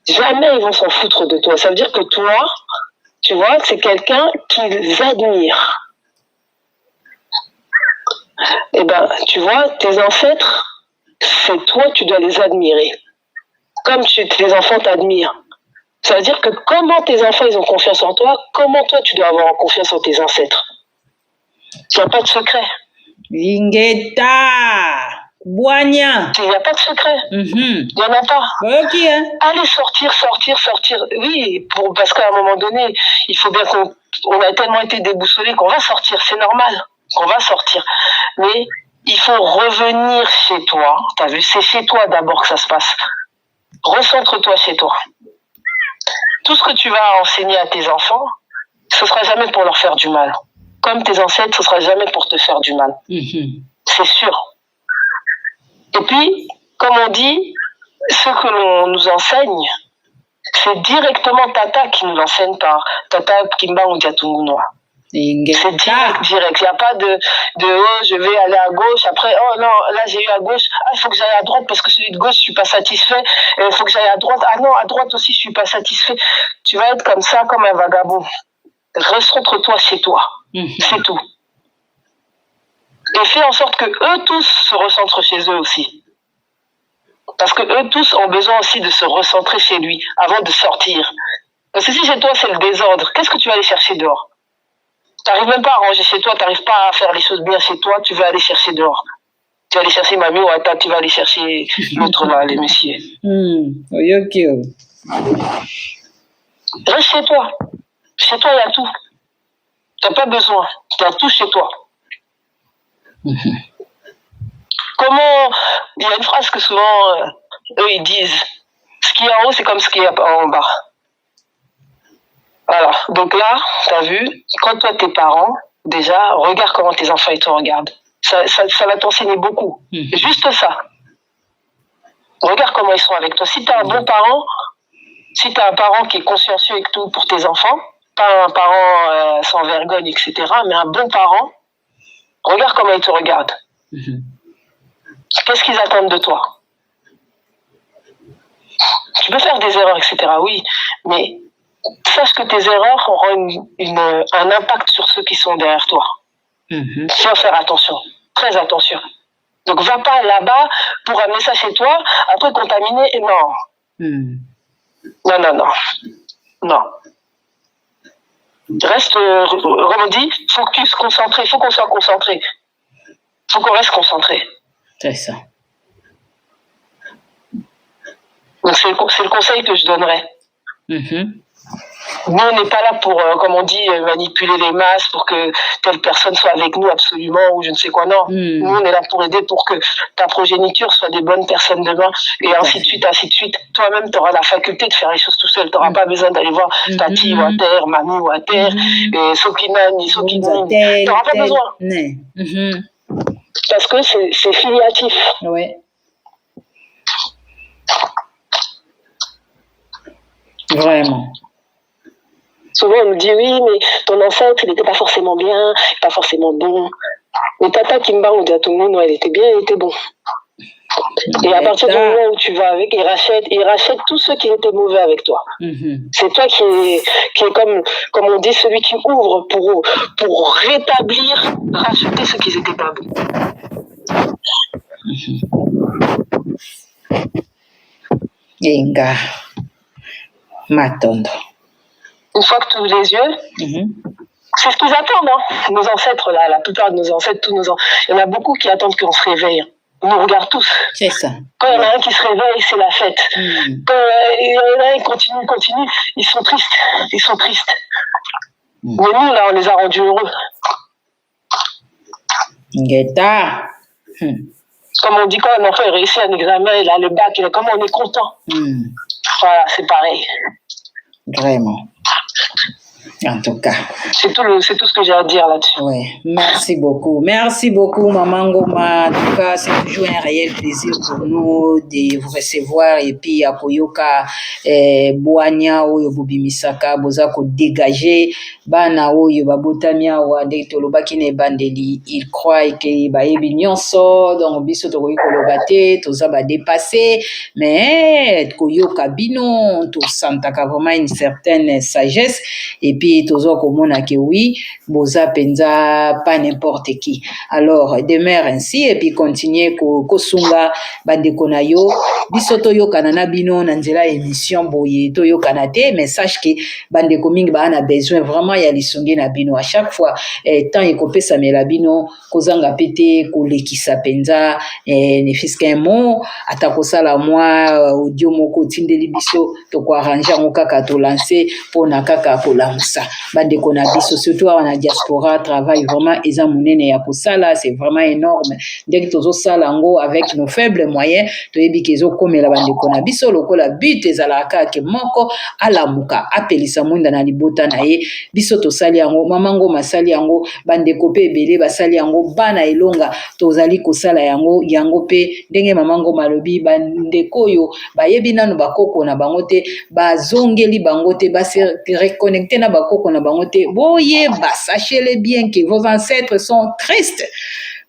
Jamais ils vont s'en foutre de toi. Ça veut dire que toi, tu vois, c'est quelqu'un qu'ils admirent. Eh ben, tu vois, tes ancêtres, c'est toi, tu dois les admirer. Comme tes enfants t'admirent. Ça veut dire que comment tes enfants, ils ont confiance en toi, comment toi, tu dois avoir confiance en tes ancêtres. Il n'y a pas de secret. Ingeta Boigna. Il n'y a pas de secret. Il n'y en a pas. Ok, hein? Allez sortir. Oui, parce qu'à un moment donné, il faut bien qu'on a tellement été déboussolés qu'on va sortir. C'est normal qu'on va sortir. Mais il faut revenir chez toi. T'as vu, c'est chez toi d'abord que ça se passe. Recentre-toi chez toi. Tout ce que tu vas enseigner à tes enfants, ce sera jamais pour leur faire du mal. Comme tes ancêtres, ce sera jamais pour te faire du mal. C'est sûr. Et puis, comme on dit, ce que l'on nous enseigne, c'est directement Tata qui nous l'enseigne par Tata Kimba Ndiatungunwa. C'est direct. Il n'y a pas de oh, je vais aller à gauche, après, oh non, là j'ai eu à gauche, il faut que j'aille à droite parce que celui de gauche, je ne suis pas satisfait, il faut que j'aille à droite, ah non, à droite aussi, je ne suis pas satisfait. Tu vas être comme ça, comme un vagabond. Recentre-toi chez toi, c'est tout. Et fais en sorte que eux tous se recentrent chez eux aussi. Parce que eux tous ont besoin aussi de se recentrer chez lui avant de sortir. Parce que si chez toi c'est le désordre, qu'est-ce que tu vas aller chercher dehors? Tu n'arrives même pas à ranger chez toi, tu n'arrives pas à faire les choses bien chez toi, tu vas aller chercher dehors. Tu vas aller chercher mamie ou Ata, tu vas aller chercher l'autre là, les messieurs. Reste chez toi. Chez toi, il y a tout. Tu n'as pas besoin. Tu as tout chez toi. Comment. Il y a une phrase que souvent, eux, ils disent, ce qui est en haut, c'est comme ce qui est en bas. Voilà. Donc là, tu as vu, quand toi, tes parents, déjà, regarde comment tes enfants, ils te regardent. Ça va t'enseigner beaucoup. Juste ça. Regarde comment ils sont avec toi. Si tu as un bon parent, si tu as un parent qui est consciencieux et tout pour tes enfants, pas un parent sans vergogne, etc., mais un bon parent, regarde comment ils te regardent. Qu'est-ce qu'ils attendent de toi? Tu peux faire des erreurs, etc., oui, mais sache que tes erreurs auront un impact sur ceux qui sont derrière toi. Il faut faire attention, très attention. Donc, va pas là-bas pour amener ça chez toi, après contaminer, et non. Non. Reste, comme on dit, focus, concentré, il faut qu'on soit concentré. Il faut qu'on reste concentré. C'est ça. Donc, c'est le conseil que je donnerais. Nous, on n'est pas là pour, comme on dit, manipuler les masses pour que telle personne soit avec nous absolument ou je ne sais quoi. Non. Nous, on est là pour aider pour que ta progéniture soit des bonnes personnes demain et ainsi de suite, ainsi de suite. Toi-même, tu auras la faculté de faire les choses tout seul. Tu n'auras pas besoin d'aller voir tati ou à terre, mamie ou à terre, et Sokinani. Tu n'auras pas besoin. Parce que c'est filiatif. Oui. Vraiment. Souvent, on nous dit, oui, mais ton ancêtre, il n'était pas forcément bien, pas forcément bon. Mais Tata Kimba Ndiatungunwa, elle était bien, elle était bon. Et à partir du moment où tu vas avec, il rachète tous ceux qui étaient mauvais avec toi. C'est toi qui est comme on dit, celui qui ouvre pour rétablir, racheter ceux qui n'étaient pas bons. Inga Matondo. Une fois que tu ouvres les yeux, C'est ce qu'ils attendent, hein. Nos ancêtres, là, la plupart de nos ancêtres, il y en a beaucoup qui attendent qu'on se réveille. Ils nous regardent tous. C'est ça. Quand il y en a un qui se réveille, c'est la fête. Quand il y en a un qui continue, ils sont tristes. Mais nous, là, on les a rendus heureux. Guetta. Comme on dit, quand un enfant réussit un examen, il a le bac, comme on est content. Voilà, c'est pareil. Vraiment. En tout cas. C'est tout ce que j'ai à dire là-dessus. Ouais, merci beaucoup. Merci beaucoup, Maman Ngoma. En tout cas, c'est toujours un réel plaisir pour nous de vous recevoir. Et puis, à Koyoka, Boanya, Oyo Bubimisaka, Bozako dégager, Bana Oyo Babotamia, Wade Tolobaki ne Bandeli. Il croit que Baebi Nyonso, donc Biso Tokoyi Kolobate, Toza ba dépassé. Mais, Koyoka Bino, to sentaka vraiment une certaine sagesse. Et puis, Tozo Komona que oui, Boza Penza, pas n'importe qui. Alors, demeure ainsi et puis continuez Kosunga, Bandekonayo, Bisoto yo kanana bino, Nanzela émission boye, Toyo kanate, mais sache que Bandekoming ba a besoin vraiment ya lisongi na bino. À chaque fois, tant y kopé sa melabino, Kozanga pete, Kolekisa Penza, ne fiske un mot, atakosala moi, audio moko tindeli biso, toko arranger en kaka to lancer, pour na kaka kolamusa. Bandekona biso, surtout en diaspora, travail vraiment, eza munene ya kosala, c'est vraiment énorme. Dès que tozo salango avec nos faibles moyens, toyebi kezo komela bandekona biso, lokola but ezalaka ke moko, alamuka, apelisa mwenda na libota na ye, biso tosali yango, mamango masali yango, bandeko pe ebele basali yango, bana elonga, tozali kosala yango, yango pe, ndenge mamango malobi, bandeko yo, bayebi nanu bakoko na bangote, bazongeli bangote, basi reconnecter na bakoko na bangote, boye, sachez-le bien que vos ancêtres sont tristes.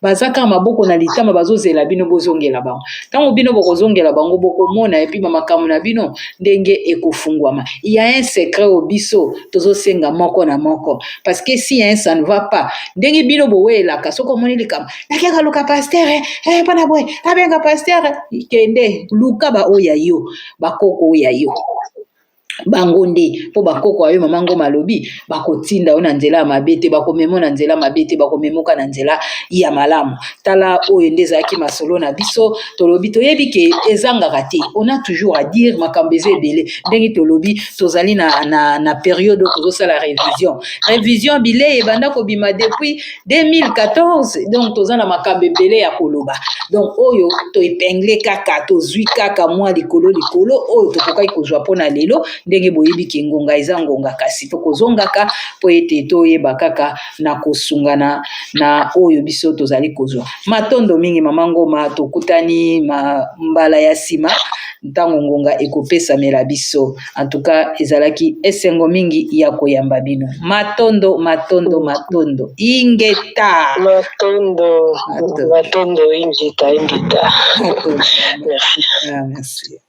Bazaka maboko na litama bazozela bino bozongela bango. Tango bino bokozongela bango bokomona et puis makambo na bino ndenge ekofungwama. Il y a un secret au biso tozosenga moko na moko parce que si ça ne va pas ndenge bino bowela kasoko moni likama. Nakeka luka pasteur pana boy. Abenga pasteur kende luka ba oya yo bakoko oya yo. Bangonde po bakoko ayo mamango malobi bakotinda ona nzela mabete bakomemo na nzela mabete bakomemoka na nzela ya malamu tala oyo ndezaki masolo na biso tolobi toyebi ke ezangaka te on a toujours à dire makambo ebele ndenge tolobi tozali na période tozosala révision bile ebanda kobima depuis 2014 donc tozana makambo ebele ya koloba donc oyo to épingler kaka tozwi kaka mwa likolo oyo tokokaki kozwa pona lelo ndenge boyebi ke ngonga eza ngonga kasi tokozongaka po ete toyeba kaka na kosungana na oyo biso tozali kozwa matondo mingi mama Ngoma tokutani mbala ya sima ntango ngonga ekopesamela biso en tout cas ezalaki esengo mingi ya koyamba bino matondo ingeta matondo ingeta merci. Merci.